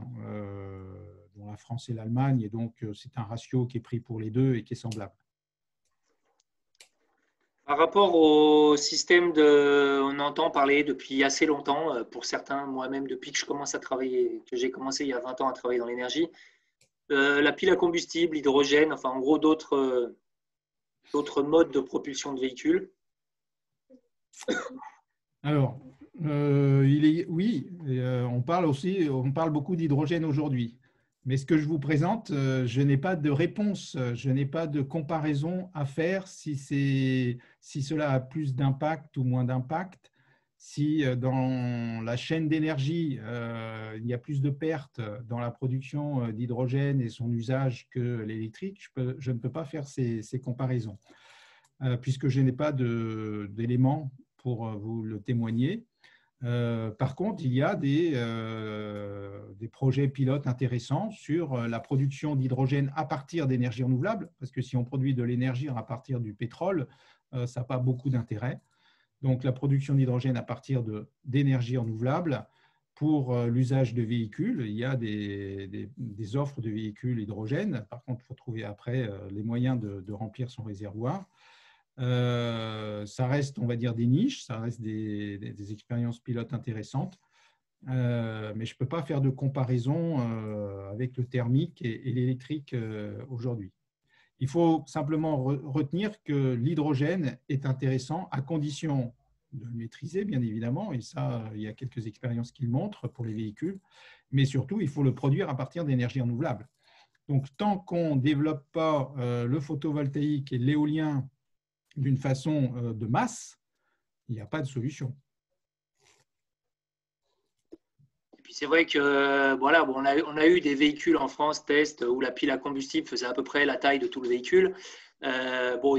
dont la France et l'Allemagne, et donc c'est un ratio qui est pris pour les deux et qui est semblable. Par rapport au système on entend parler depuis assez longtemps, pour certains, moi-même depuis que je commence à travailler, que j'ai commencé il y a 20 ans à travailler dans l'énergie, la pile à combustible, l'hydrogène, enfin en gros d'autres modes de propulsion de véhicules. Alors, oui, on parle beaucoup d'hydrogène aujourd'hui. Mais ce que je vous présente, je n'ai pas de réponse, je n'ai pas de comparaison à faire si cela a plus d'impact ou moins d'impact, si dans la chaîne d'énergie, il y a plus de pertes dans la production d'hydrogène et son usage que l'électrique, je ne peux pas faire ces comparaisons, puisque je n'ai pas d'éléments pour vous le témoigner. Par contre, il y a des projets pilotes intéressants sur la production d'hydrogène à partir d'énergies renouvelables, parce que si on produit de l'énergie à partir du pétrole, ça n'a pas beaucoup d'intérêt. Donc, la production d'hydrogène à partir d'énergies renouvelables pour l'usage de véhicules, il y a des offres de véhicules hydrogène. Par contre, il faut trouver après les moyens de remplir son réservoir. Ça reste, on va dire, des niches, ça reste des expériences pilotes intéressantes, mais je ne peux pas faire de comparaison avec le thermique et l'électrique aujourd'hui. Il faut simplement retenir que l'hydrogène est intéressant à condition de le maîtriser, bien évidemment, et ça, il y a quelques expériences qui le montrent pour les véhicules, mais surtout, il faut le produire à partir d'énergies renouvelables. Donc, tant qu'on ne développe pas le photovoltaïque et l'éolien d'une façon de masse, il n'y a pas de solution. Et puis c'est vrai que voilà, bon, on a eu des véhicules en France, test, où la pile à combustible faisait à peu près la taille de tout le véhicule. Bon,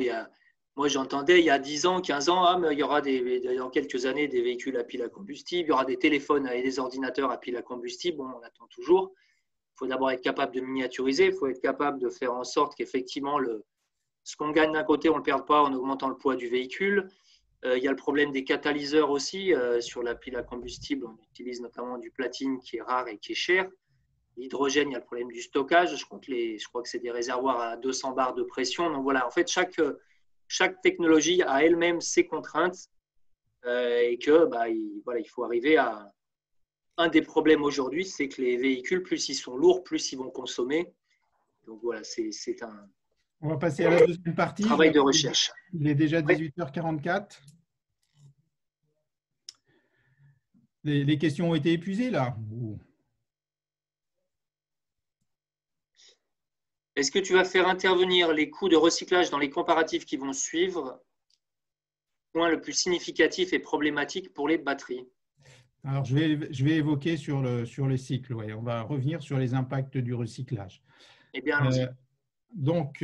moi j'entendais il y a 10 ans, 15 ans, ah, mais il y aura dans quelques années des véhicules à pile à combustible, il y aura des téléphones et des ordinateurs à pile à combustible. Bon, on attend toujours. Il faut d'abord être capable de miniaturiser, il faut être capable de faire en sorte qu'effectivement, ce qu'on gagne d'un côté, on ne le perde pas en augmentant le poids du véhicule. Il y a le problème des catalyseurs aussi. Sur la pile à combustible, on utilise notamment du platine qui est rare et qui est cher. L'hydrogène, il y a le problème du stockage. Je crois que c'est des réservoirs à 200 bars de pression. Donc voilà, en fait, chaque technologie a elle-même ses contraintes et que il faut arriver à… Un des problèmes aujourd'hui, c'est que les véhicules, plus ils sont lourds, plus ils vont consommer. Donc voilà, c'est un… On va passer à la deuxième partie. Travail de recherche. Il est déjà 18h44. Les questions ont été épuisées là? Est-ce que tu vas faire intervenir les coûts de recyclage dans les comparatifs qui vont suivre? Point le plus significatif et problématique pour les batteries. Alors, je vais évoquer sur le cycle. Ouais. On va revenir sur les impacts du recyclage. Eh bien, allons-y. Donc,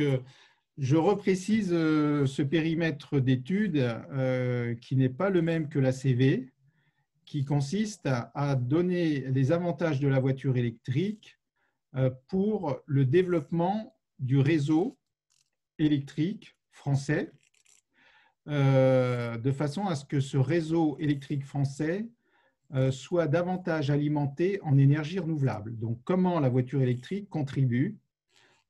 je reprécise ce périmètre d'étude qui n'est pas le même que la CV, qui consiste à donner les avantages de la voiture électrique pour le développement du réseau électrique français, de façon à ce que ce réseau électrique français soit davantage alimenté en énergie renouvelable. Donc, comment la voiture électrique contribue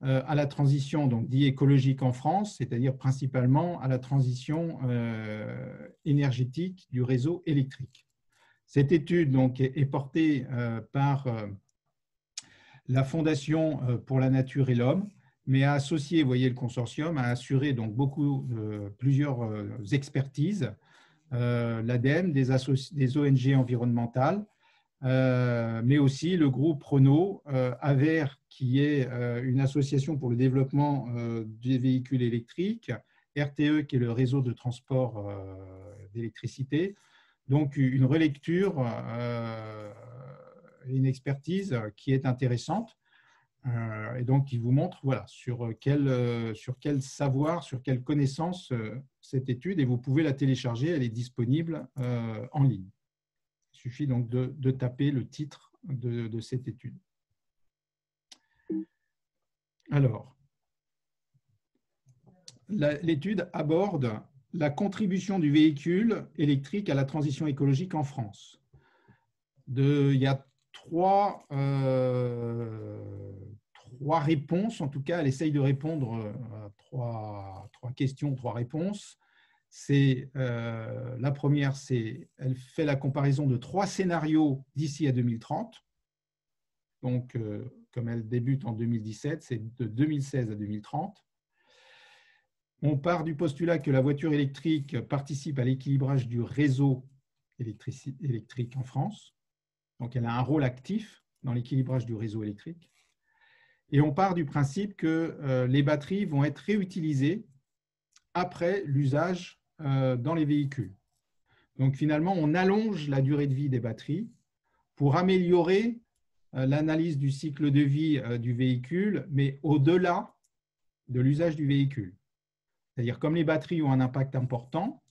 à la transition dit écologique en France, c'est-à-dire principalement à la transition énergétique du réseau électrique. Cette étude donc, est portée par la Fondation pour la nature et l'homme, mais a associé, vous voyez, le consortium, a assuré donc plusieurs expertises, l'ADEME, des ONG environnementales, mais aussi le groupe Renault, AVER, qui est une association pour le développement des véhicules électriques, RTE, qui est le réseau de transport d'électricité. Donc, une relecture, une expertise qui est intéressante et donc qui vous montre voilà, sur quel savoir, sur quelle connaissance cette étude, et vous pouvez la télécharger, elle est disponible en ligne. Il suffit donc de taper le titre de cette étude. Alors, l'étude aborde la contribution du véhicule électrique à la transition écologique en France. Il y a trois réponses, en tout cas, elle essaye de répondre à trois questions, trois réponses. La première, elle fait la comparaison de 3 scénarios d'ici à 2030. Donc, comme elle débute en 2017, c'est de 2016 à 2030. On part du postulat que la voiture électrique participe à l'équilibrage du réseau électrique en France. Donc, elle a un rôle actif dans l'équilibrage du réseau électrique. Et on part du principe que les batteries vont être réutilisées après l'usage dans les véhicules. Donc, finalement, on allonge la durée de vie des batteries pour améliorer l'analyse du cycle de vie du véhicule, mais au-delà de l'usage du véhicule. C'est-à-dire, comme les batteries ont un impact important,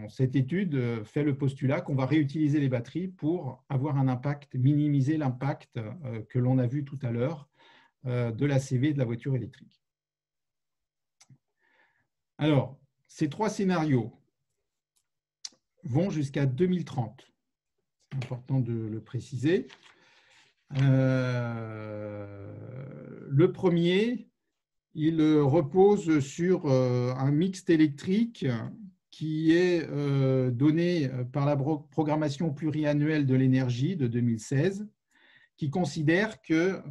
cette étude fait le postulat qu'on va réutiliser les batteries pour avoir un impact, minimiser l'impact que l'on a vu tout à l'heure de la CV de la voiture électrique. Alors, ces 3 scénarios vont jusqu'à 2030. C'est important de le préciser. Le premier, Il repose sur un mixte électrique qui est donné par la programmation pluriannuelle de l'énergie de 2016, qui considère que,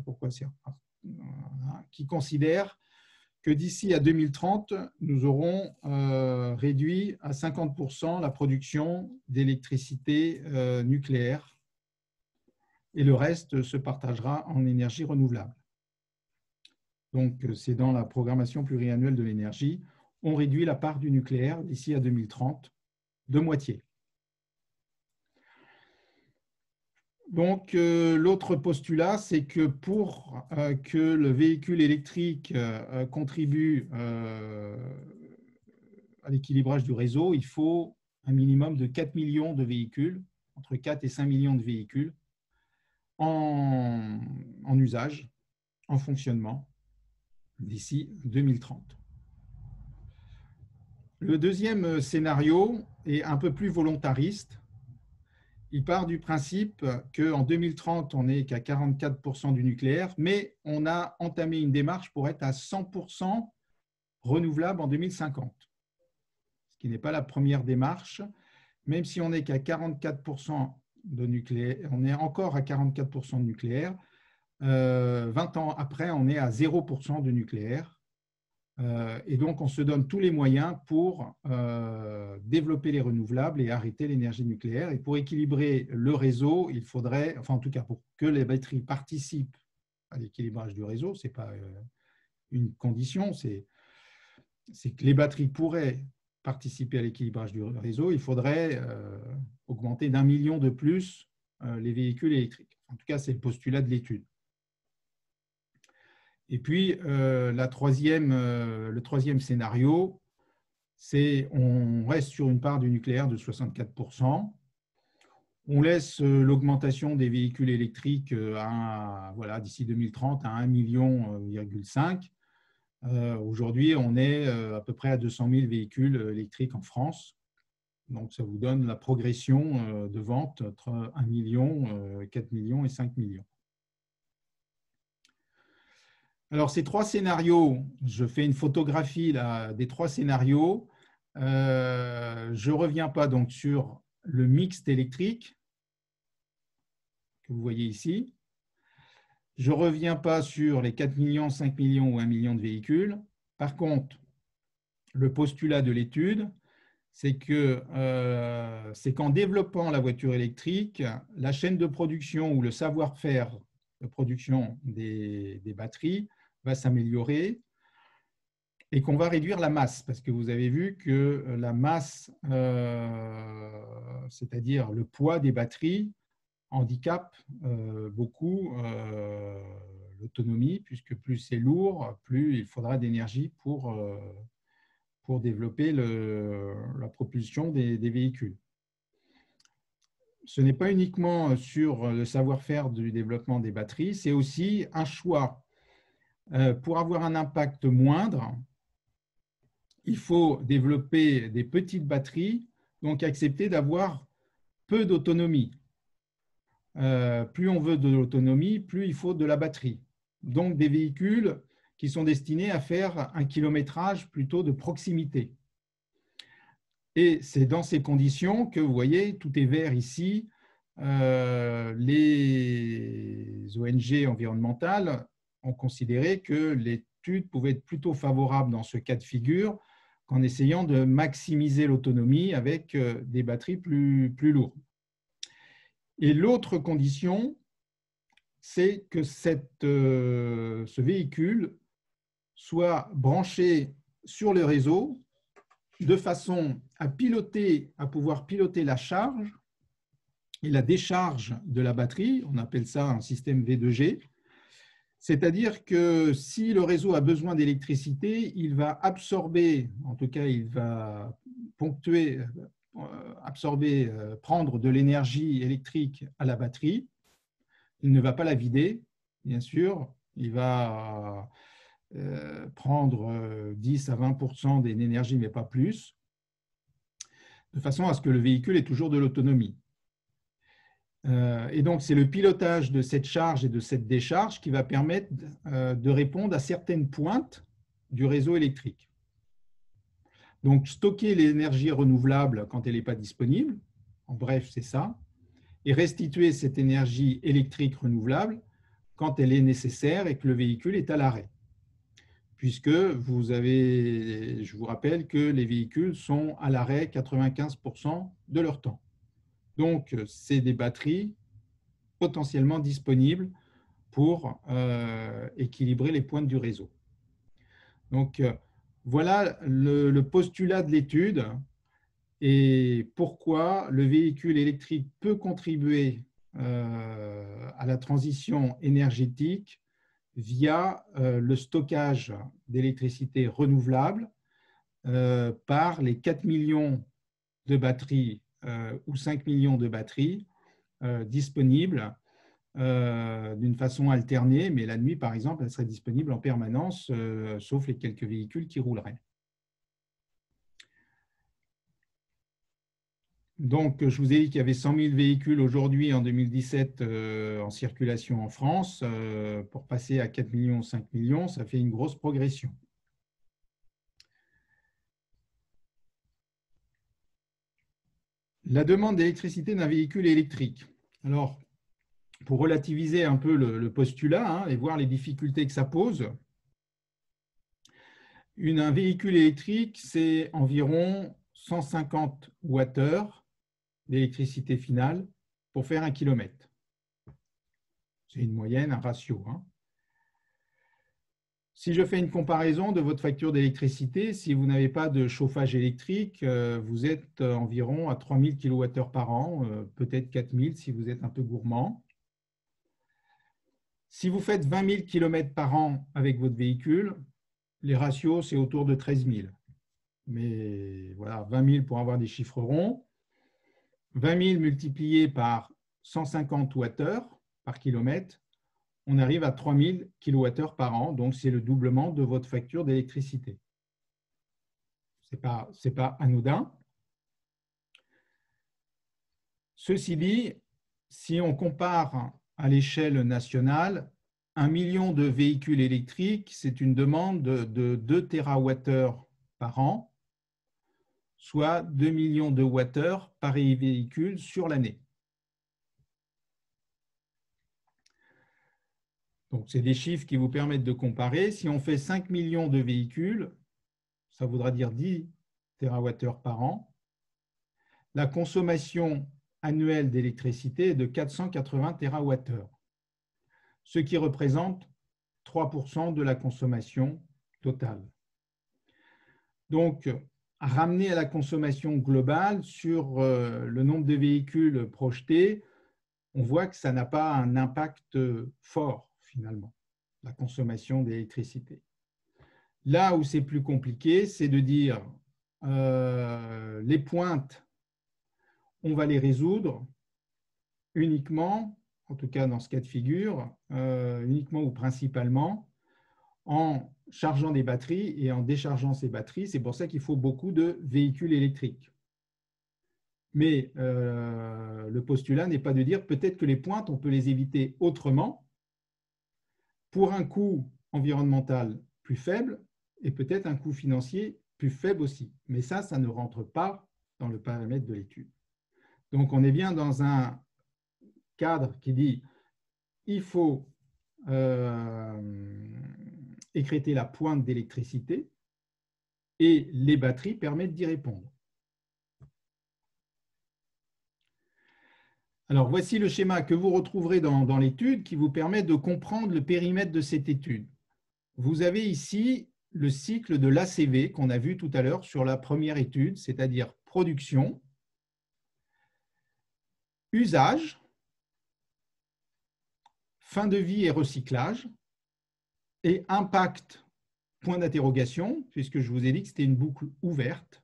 d'ici à 2030, nous aurons réduit à 50% la production d'électricité nucléaire et le reste se partagera en énergie renouvelable. Donc, c'est dans la programmation pluriannuelle de l'énergie. On réduit la part du nucléaire d'ici à 2030 de moitié. Donc, l'autre postulat, c'est que pour que le véhicule électrique contribue à l'équilibrage du réseau, il faut un minimum de 4 millions de véhicules, entre 4 et 5 millions de véhicules en usage, en fonctionnement, d'ici 2030. Le deuxième scénario est un peu plus volontariste. Il part du principe qu'en 2030, on n'est qu'à 44% du nucléaire, mais on a entamé une démarche pour être à 100% renouvelable en 2050. Ce qui n'est pas la première démarche. Même si on n'est qu'à 44% de nucléaire, on est encore à 44% de nucléaire. 20 ans après, on est à 0% de nucléaire. Et donc, on se donne tous les moyens pour développer les renouvelables et arrêter l'énergie nucléaire. Et pour équilibrer le réseau, il faudrait, enfin en tout cas pour que les batteries participent à l'équilibrage du réseau, ce n'est pas une condition, c'est que les batteries pourraient participer à l'équilibrage du réseau, il faudrait augmenter d'1 million de plus les véhicules électriques. En tout cas, c'est le postulat de l'étude. Et puis, le troisième scénario, c'est on reste sur une part du nucléaire de 64%. On laisse l'augmentation des véhicules électriques d'ici 2030 à 1,5 million. Aujourd'hui, on est à peu près à 200 000 véhicules électriques en France. Donc, ça vous donne la progression de vente entre 1 million, 4 millions et 5 millions. Alors, ces trois scénarios, je fais une photographie là, des trois scénarios. Je ne reviens pas donc sur le mixte électrique que vous voyez ici. Je ne reviens pas sur les 4 millions, 5 millions ou 1 million de véhicules. Par contre, le postulat de l'étude, c'est qu'en développant la voiture électrique, la chaîne de production ou le savoir-faire de production des batteries va s'améliorer et qu'on va réduire la masse, parce que vous avez vu que la masse, c'est-à-dire le poids des batteries, handicape beaucoup l'autonomie, puisque plus c'est lourd, plus il faudra d'énergie pour développer la propulsion des véhicules. Ce n'est pas uniquement sur le savoir-faire du développement des batteries, c'est aussi un choix. Pour avoir un impact moindre, il faut développer des petites batteries, donc accepter d'avoir peu d'autonomie. Plus on veut de l'autonomie, plus il faut de la batterie. Donc des véhicules qui sont destinés à faire un kilométrage plutôt de proximité. Et c'est dans ces conditions que vous voyez, tout est vert ici, les ONG environnementales ont considéré que l'étude pouvait être plutôt favorable dans ce cas de figure qu'en essayant de maximiser l'autonomie avec des batteries plus lourdes. Et l'autre condition, c'est que ce véhicule soit branché sur le réseau de façon à pouvoir piloter la charge et la décharge de la batterie. On appelle ça un système V2G. C'est-à-dire que si le réseau a besoin d'électricité, il va absorber, en tout cas, il va prendre de l'énergie électrique à la batterie. Il ne va pas la vider, bien sûr. Il va prendre 10 à 20% d'énergie, mais pas plus, de façon à ce que le véhicule ait toujours de l'autonomie. Et donc, c'est le pilotage de cette charge et de cette décharge qui va permettre de répondre à certaines pointes du réseau électrique. Donc, stocker l'énergie renouvelable quand elle n'est pas disponible, en bref, c'est ça, et restituer cette énergie électrique renouvelable quand elle est nécessaire et que le véhicule est à l'arrêt. Puisque je vous rappelle que les véhicules sont à l'arrêt 95% de leur temps. Donc, c'est des batteries potentiellement disponibles pour équilibrer les pointes du réseau. Donc, voilà le postulat de l'étude et pourquoi le véhicule électrique peut contribuer à la transition énergétique via le stockage d'électricité renouvelable par les 4 millions de batteries ou 5 millions de batteries disponibles d'une façon alternée, mais la nuit, par exemple, elle serait disponible en permanence, sauf les quelques véhicules qui rouleraient. Donc, je vous ai dit qu'il y avait 100 000 véhicules aujourd'hui, en 2017, en circulation en France. Pour passer à 4 millions, 5 millions, ça fait une grosse progression. La demande d'électricité d'un véhicule électrique. Alors, pour relativiser un peu le postulat et voir les difficultés que ça pose, un véhicule électrique, c'est environ 150 Wh d'électricité finale pour faire 1 km. C'est une moyenne, un ratio. Si je fais une comparaison de votre facture d'électricité, si vous n'avez pas de chauffage électrique, vous êtes environ à 3000 kWh par an, peut-être 4000 si vous êtes un peu gourmand. Si vous faites 20 000 km par an avec votre véhicule, les ratios, c'est autour de 13 000. Mais voilà, 20 000 pour avoir des chiffres ronds. 20 000 multiplié par 150 Wh par kilomètre, on arrive à 3000 kWh par an. Donc, c'est le doublement de votre facture d'électricité. Ce n'est pas anodin. Ceci dit, si on compare à l'échelle nationale, 1 million de véhicules électriques, c'est une demande de 2 TWh par an, soit 2 millions de Wh par véhicule sur l'année. Donc, c'est des chiffres qui vous permettent de comparer. Si on fait 5 millions de véhicules, ça voudra dire 10 TWh par an. La consommation annuelle d'électricité est de 480 TWh, ce qui représente 3% de la consommation totale. Donc, ramener à la consommation globale sur le nombre de véhicules projetés, on voit que ça n'a pas un impact fort, finalement, la consommation d'électricité. Là où c'est plus compliqué, c'est de dire les pointes, on va les résoudre uniquement, en tout cas dans ce cas de figure, uniquement ou principalement en chargeant des batteries et en déchargeant ces batteries. C'est pour ça qu'il faut beaucoup de véhicules électriques. Mais le postulat n'est pas de dire peut-être que les pointes, on peut les éviter autrement pour un coût environnemental plus faible et peut-être un coût financier plus faible aussi. Mais ça ne rentre pas dans le paramètre de l'étude. Donc, on est bien dans un cadre qui dit il faut écrêter la pointe d'électricité et les batteries permettent d'y répondre. Alors, voici le schéma que vous retrouverez dans l'étude qui vous permet de comprendre le périmètre de cette étude. Vous avez ici le cycle de l'ACV qu'on a vu tout à l'heure sur la première étude, c'est-à-dire production, usage, fin de vie et recyclage, et impact, point d'interrogation, puisque je vous ai dit que c'était une boucle ouverte.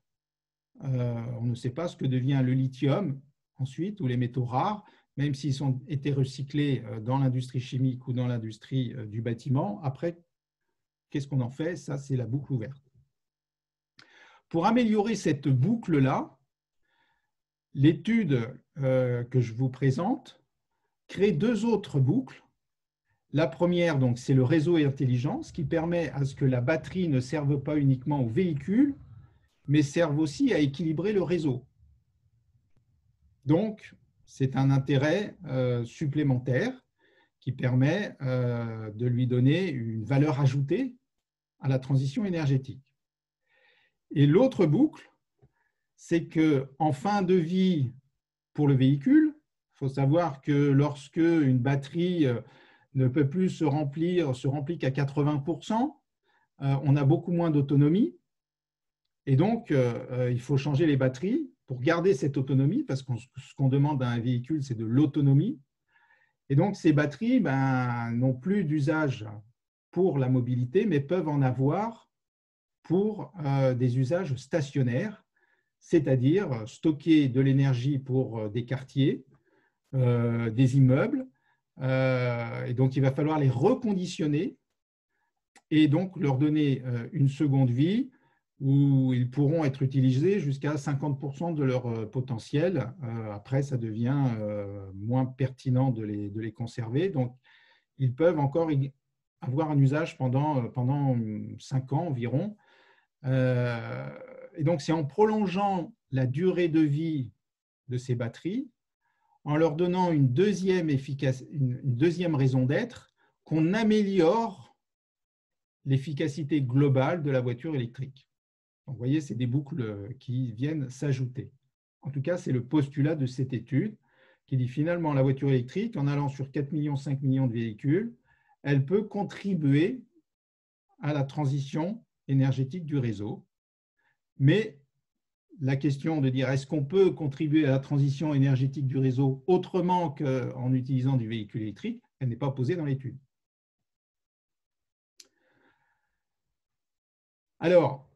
On ne sait pas ce que devient le lithium ensuite, ou les métaux rares, même s'ils ont été recyclés dans l'industrie chimique ou dans l'industrie du bâtiment. Après, qu'est-ce qu'on en fait? Ça, c'est la boucle ouverte. Pour améliorer cette boucle-là, l'étude que je vous présente crée 2 autres boucles La première, donc, c'est le réseau intelligent, ce qui permet à ce que la batterie ne serve pas uniquement au véhicule, mais serve aussi à équilibrer le réseau. Donc, c'est un intérêt supplémentaire qui permet de lui donner une valeur ajoutée à la transition énergétique. Et l'autre boucle, c'est qu'en fin de vie pour le véhicule, il faut savoir que lorsque une batterie ne peut plus se remplit qu'à 80%, on a beaucoup moins d'autonomie. Et donc, il faut changer les batteries pour garder cette autonomie, parce que ce qu'on demande à un véhicule, c'est de l'autonomie. Et donc, ces batteries n'ont plus d'usage pour la mobilité, mais peuvent en avoir pour des usages stationnaires, c'est-à-dire stocker de l'énergie pour des quartiers, des immeubles. Et donc, il va falloir les reconditionner et donc leur donner une seconde vie où ils pourront être utilisés jusqu'à 50% de leur potentiel. Après, ça devient moins pertinent de les conserver. Donc, ils peuvent encore avoir un usage pendant 5 ans environ. Et donc, c'est en prolongeant la durée de vie de ces batteries, en leur donnant une deuxième raison d'être, qu'on améliore l'efficacité globale de la voiture électrique. Donc, vous voyez, c'est des boucles qui viennent s'ajouter. En tout cas, c'est le postulat de cette étude qui dit finalement la voiture électrique, en allant sur 4 millions, 5 millions de véhicules, elle peut contribuer à la transition énergétique du réseau. Mais la question de dire est-ce qu'on peut contribuer à la transition énergétique du réseau autrement qu'en utilisant du véhicule électrique, elle n'est pas posée dans l'étude. Alors,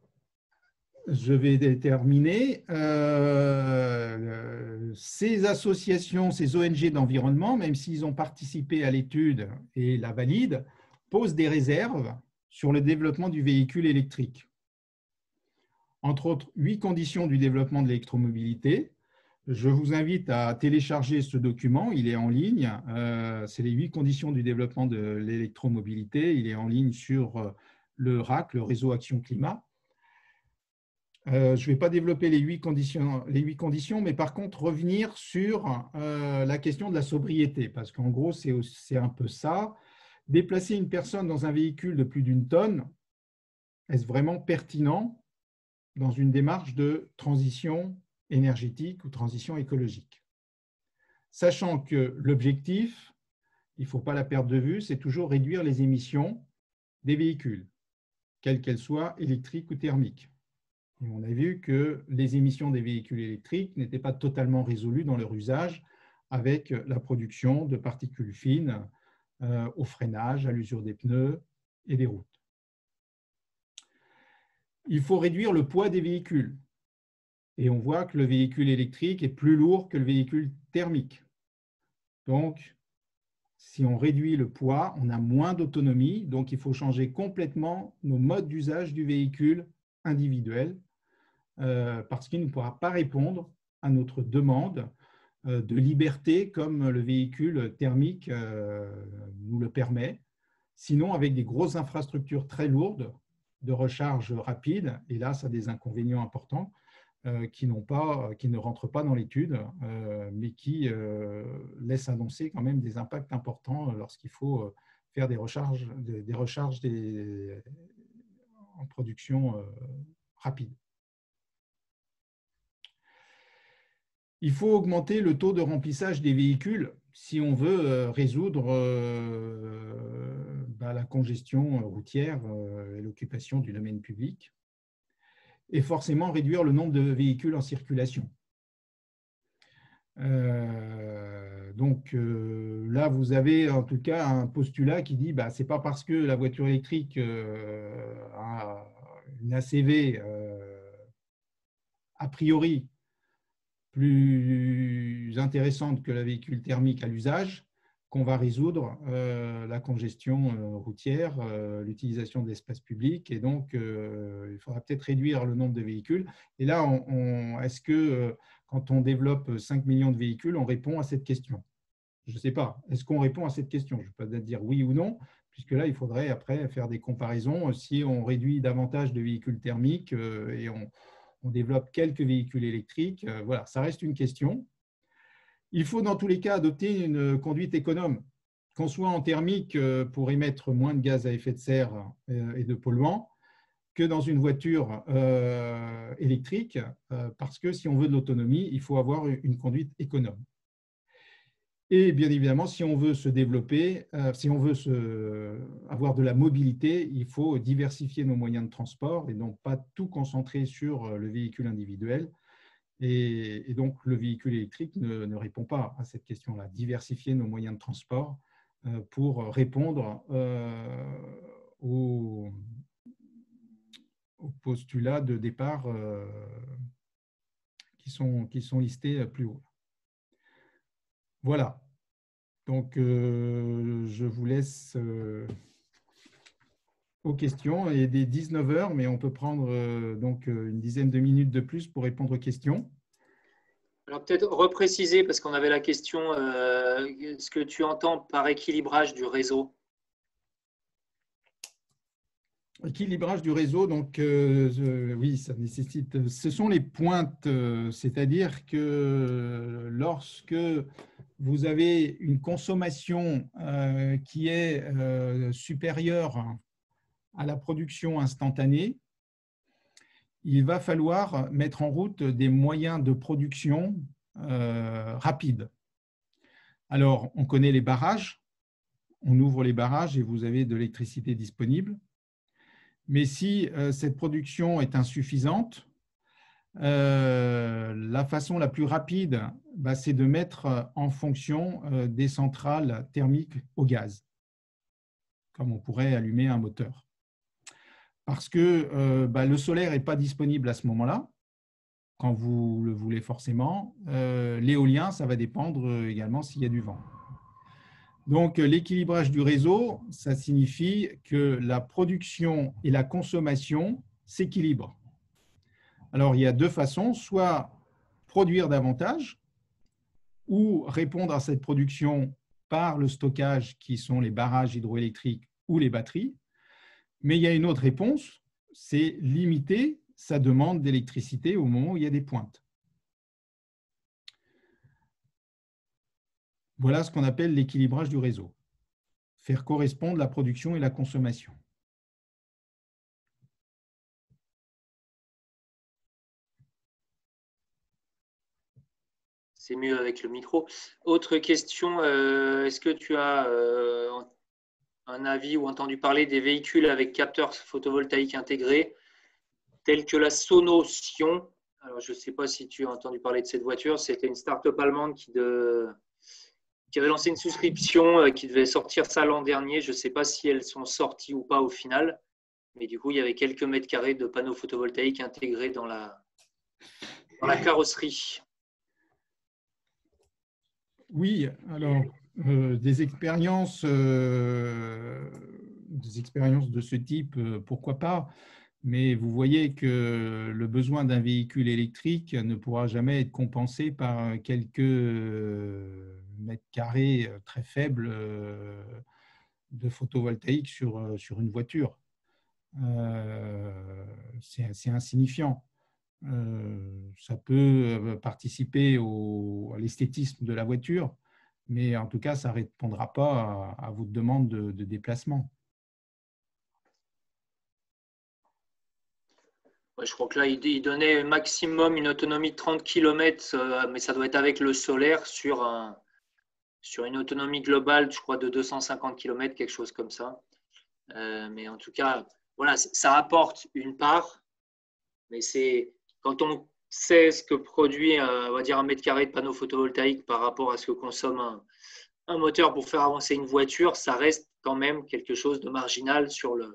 je vais terminer. Ces associations, ces ONG d'environnement, même s'ils ont participé à l'étude et la valident, posent des réserves sur le développement du véhicule électrique. Entre autres, 8 conditions du développement de l'électromobilité. Je vous invite à télécharger ce document, il est en ligne. C'est les 8 conditions du développement de l'électromobilité. Il est en ligne sur le RAC, le Réseau Action Climat. Je ne vais pas développer les 8 conditions, mais par contre revenir sur la question de la sobriété, parce qu'en gros, c'est un peu ça. Déplacer une personne dans un véhicule de plus d'1 tonne, est-ce vraiment pertinent dans une démarche de transition énergétique ou transition écologique? Sachant que l'objectif, il ne faut pas la perdre de vue, c'est toujours réduire les émissions des véhicules, quelles qu'elles soient électriques ou thermiques. Et on a vu que les émissions des véhicules électriques n'étaient pas totalement résolues dans leur usage avec la production de particules fines au freinage, à l'usure des pneus et des routes. Il faut réduire le poids des véhicules. Et on voit que le véhicule électrique est plus lourd que le véhicule thermique. Donc, si on réduit le poids, on a moins d'autonomie. Donc, il faut changer complètement nos modes d'usage du véhicule individuel parce qu'il ne pourra pas répondre à notre demande de liberté comme le véhicule thermique nous le permet. Sinon, avec des grosses infrastructures très lourdes de recharge rapide, et là, ça a des inconvénients importants qui ne rentrent pas dans l'étude, mais qui laissent annoncer quand même des impacts importants lorsqu'il faut faire des recharges en production rapide. Il faut augmenter le taux de remplissage des véhicules si on veut résoudre la congestion routière et l'occupation du domaine public, et forcément réduire le nombre de véhicules en circulation. Donc là, vous avez en tout cas un postulat qui dit ce n'est pas parce que la voiture électrique a une ACV a priori plus intéressante que le véhicule thermique à l'usage qu'on va résoudre la congestion routière, l'utilisation de l'espace public, et donc il faudra peut-être réduire le nombre de véhicules. Et là, est-ce que quand on développe 5 millions de véhicules, on répond à cette question? Je ne sais pas. Est-ce qu'on répond à cette question? Je ne peux pas dire oui ou non, puisque là, il faudrait après faire des comparaisons. Si on réduit davantage de véhicules thermiques et on développe quelques véhicules électriques, voilà, ça reste une question. Il faut dans tous les cas adopter une conduite économe, qu'on soit en thermique pour émettre moins de gaz à effet de serre et de polluants, que dans une voiture électrique, parce que si on veut de l'autonomie, il faut avoir une conduite économe. Et bien évidemment, si on veut se développer, si on veut avoir de la mobilité, il faut diversifier nos moyens de transport et donc pas tout concentrer sur le véhicule individuel. Et donc, le véhicule électrique ne répond pas à cette question-là. Diversifier nos moyens de transport pour répondre aux postulats de départ qui sont listés plus haut. Voilà. Donc, je vous laisse aux questions. Il est des 19 heures, mais on peut prendre donc une dizaine de minutes de plus pour répondre aux questions. Alors peut-être repréciser, parce qu'on avait la question, ce que tu entends par équilibrage du réseau. Équilibrage du réseau, donc oui, ça nécessite. Ce sont les pointes, c'est-à-dire que lorsque vous avez une consommation qui est supérieure à la production instantanée, il va falloir mettre en route des moyens de production rapides. Alors, on connaît les barrages, on ouvre les barrages et vous avez de l'électricité disponible. Mais si cette production est insuffisante, la façon la plus rapide, c'est de mettre en fonction des centrales thermiques au gaz, comme on pourrait allumer un moteur. Parce que le solaire n'est pas disponible à ce moment-là, quand vous le voulez forcément. L'éolien, ça va dépendre également s'il y a du vent. Donc, l'équilibrage du réseau, ça signifie que la production et la consommation s'équilibrent. Alors, il y a deux façons, soit produire davantage ou répondre à cette production par le stockage qui sont les barrages hydroélectriques ou les batteries. Mais il y a une autre réponse, c'est limiter sa demande d'électricité au moment où il y a des pointes. Voilà ce qu'on appelle l'équilibrage du réseau. Faire correspondre la production et la consommation. C'est mieux avec le micro. Autre question, est-ce que tu as un avis ou entendu parler des véhicules avec capteurs photovoltaïques intégrés, tels que la Sonotion? Alors, je ne sais pas si tu as entendu parler de cette voiture. C'était une start-up allemande qui avait lancé une souscription qui devait sortir ça l'an dernier. Je ne sais pas si elles sont sorties ou pas au final. Mais du coup, il y avait quelques mètres carrés de panneaux photovoltaïques intégrés dans la carrosserie. Oui, alors des expériences de ce type, pourquoi pas, mais vous voyez que le besoin d'un véhicule électrique ne pourra jamais être compensé par quelques mètres carrés très faibles de photovoltaïque sur une voiture. C'est insignifiant. Ça peut participer à l'esthétisme de la voiture, mais en tout cas, ça ne répondra pas à votre demande de déplacement. Ouais, je crois que là, il donnait maximum une autonomie de 30 km, mais ça doit être avec le solaire sur une autonomie globale, je crois, de 250 km, quelque chose comme ça. Mais en tout cas, voilà, ça apporte une part, mais c'est quand on sait ce que produit, on va dire, un mètre carré de panneau photovoltaïque par rapport à ce que consomme un moteur pour faire avancer une voiture, ça reste quand même quelque chose de marginal sur la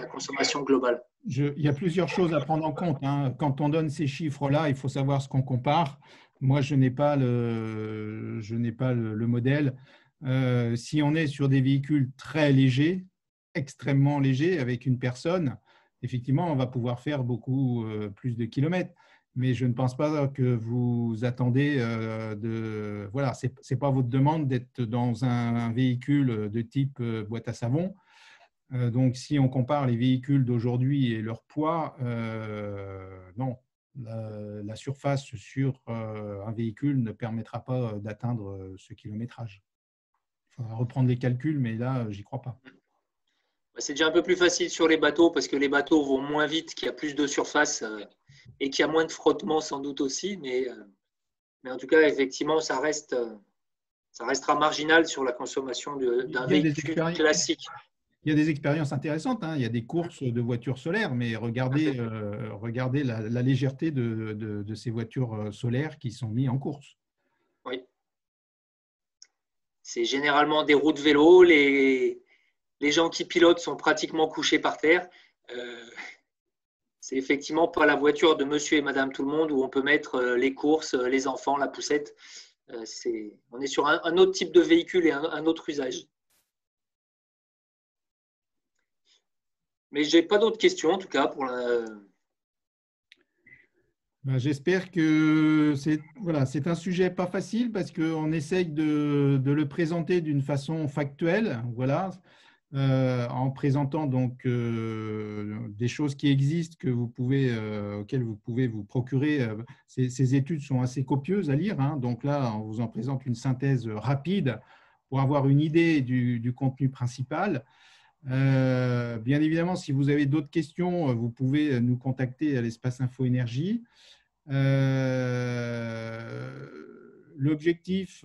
consommation globale. Il y a plusieurs choses à prendre en compte. Quand on donne ces chiffres-là, il faut savoir ce qu'on compare. Moi, je n'ai pas le modèle. Si on est sur des véhicules très légers, extrêmement légers, avec une personne, effectivement, on va pouvoir faire beaucoup plus de kilomètres. mais je ne pense pas que vous attendez voilà, c'est pas votre demande d'être dans un véhicule de type boîte à savon. Donc, si on compare les véhicules d'aujourd'hui et leur poids, non, la surface sur un véhicule ne permettra pas d'atteindre ce kilométrage. Il faudra reprendre les calculs, mais là, j'y crois pas. C'est déjà un peu plus facile sur les bateaux parce que les bateaux vont moins vite, qu'il y a plus de surface et qu'il y a moins de frottement sans doute aussi. Mais en tout cas, effectivement, ça restera marginal sur la consommation d'un véhicule classique. Il y a des expériences intéressantes, hein. Il y a des courses de voitures solaires, mais regardez la légèreté de ces voitures solaires qui sont mises en course. Oui. C'est généralement des roues de vélo. Les gens qui pilotent sont pratiquement couchés par terre. C'est effectivement pas la voiture de monsieur et madame tout le monde où on peut mettre les courses, les enfants, la poussette. On est sur un autre type de véhicule et un autre usage. Mais je n'ai pas d'autres questions, en tout cas, pour la… J'espère que c'est un sujet pas facile parce qu'on essaye de le présenter d'une façon factuelle, voilà, en présentant donc des choses qui existent auxquelles vous pouvez vous procurer. Ces études sont assez copieuses à lire, hein, donc là, on vous en présente une synthèse rapide pour avoir une idée du contenu principal. Bien évidemment, si vous avez d'autres questions, vous pouvez nous contacter à l'Espace Info Énergie. L'objectif,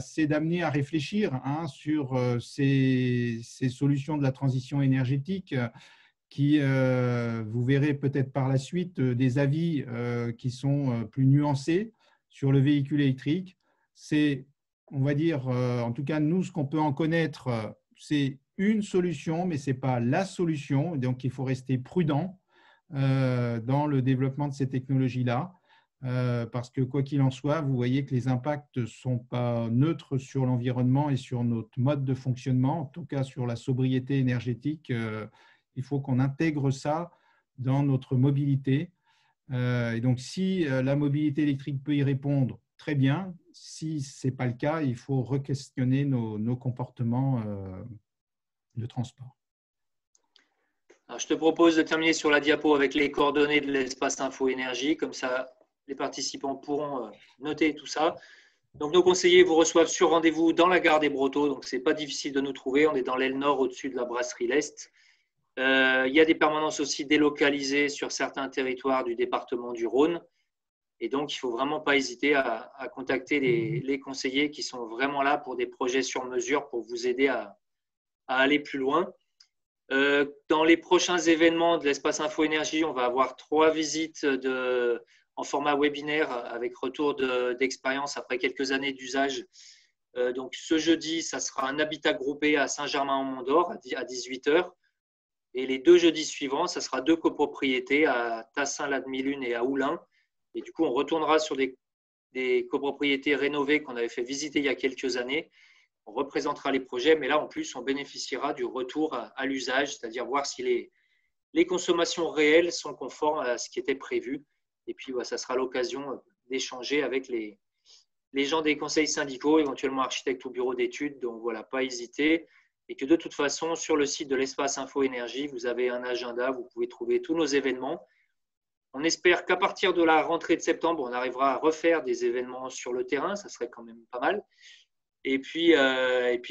c'est d'amener à réfléchir sur ces solutions de la transition énergétique qui, vous verrez peut-être par la suite, des avis qui sont plus nuancés sur le véhicule électrique. C'est, on va dire, en tout cas, nous, ce qu'on peut en connaître, c'est une solution, mais ce n'est pas la solution. Donc, il faut rester prudent dans le développement de ces technologies-là, parce que quoi qu'il en soit, vous voyez que les impacts ne sont pas neutres sur l'environnement et sur notre mode de fonctionnement, en tout cas sur la sobriété énergétique. Il faut qu'on intègre ça dans notre mobilité. Et donc, si la mobilité électrique peut y répondre, très bien. Si ce n'est pas le cas, il faut re-questionner nos comportements de transport. Alors, je te propose de terminer sur la diapo avec les coordonnées de l'espace Info Énergie. Comme ça, les participants pourront noter tout ça. Donc, nos conseillers vous reçoivent sur rendez-vous dans la gare des Brotteaux. Donc, ce n'est pas difficile de nous trouver. On est dans l'aile nord, au-dessus de la brasserie L'Est. Il y a des permanences aussi délocalisées sur certains territoires du département du Rhône. Et donc, il ne faut vraiment pas hésiter à contacter les conseillers qui sont vraiment là pour des projets sur mesure pour vous aider à aller plus loin. Dans les prochains événements de l'Espace Info Énergie, on va avoir 3 visites en format webinaire avec retour d'expérience après quelques années d'usage. Donc, ce jeudi, ça sera un habitat groupé à Saint-Germain-en-Mont-d'Or à 18 h. Et les 2 jeudis suivants, ça sera 2 copropriétés à Tassin-la-Demi-Lune et à Oulin. Et du coup, on retournera sur des copropriétés rénovées qu'on avait fait visiter il y a quelques années. On représentera les projets, mais là, en plus, on bénéficiera du retour à l'usage, c'est-à-dire voir si les consommations réelles sont conformes à ce qui était prévu. Et puis, ça sera l'occasion d'échanger avec les gens des conseils syndicaux, éventuellement architectes ou bureaux d'études. Donc, voilà, pas hésiter. Et que de toute façon, sur le site de l'Espace Info Énergie, vous avez un agenda, vous pouvez trouver tous nos événements. On espère qu'à partir de la rentrée de septembre, on arrivera à refaire des événements sur le terrain. Ça serait quand même pas mal. Et puis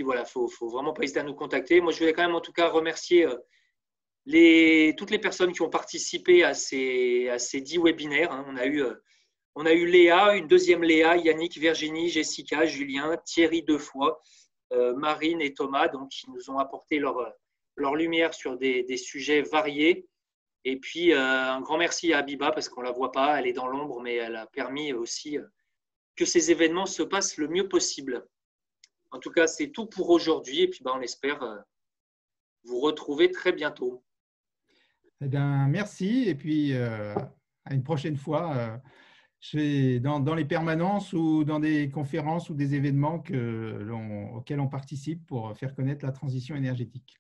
voilà, faut vraiment pas hésiter à nous contacter. Moi, je voulais quand même en tout cas remercier toutes les personnes qui ont participé à ces 10 webinaires. On a eu Léa, une deuxième Léa, Yannick, Virginie, Jessica, Julien, Thierry 2 fois, Marine et Thomas, donc, qui nous ont apporté leur lumière sur des sujets variés. Et puis, un grand merci à Abiba, parce qu'on ne la voit pas, elle est dans l'ombre, mais elle a permis aussi que ces événements se passent le mieux possible. En tout cas, c'est tout pour aujourd'hui. Et puis, on espère vous retrouver très bientôt. Eh bien, merci. Et puis, à une prochaine fois, dans les permanences ou dans des conférences ou des événements auxquels on participe pour faire connaître la transition énergétique.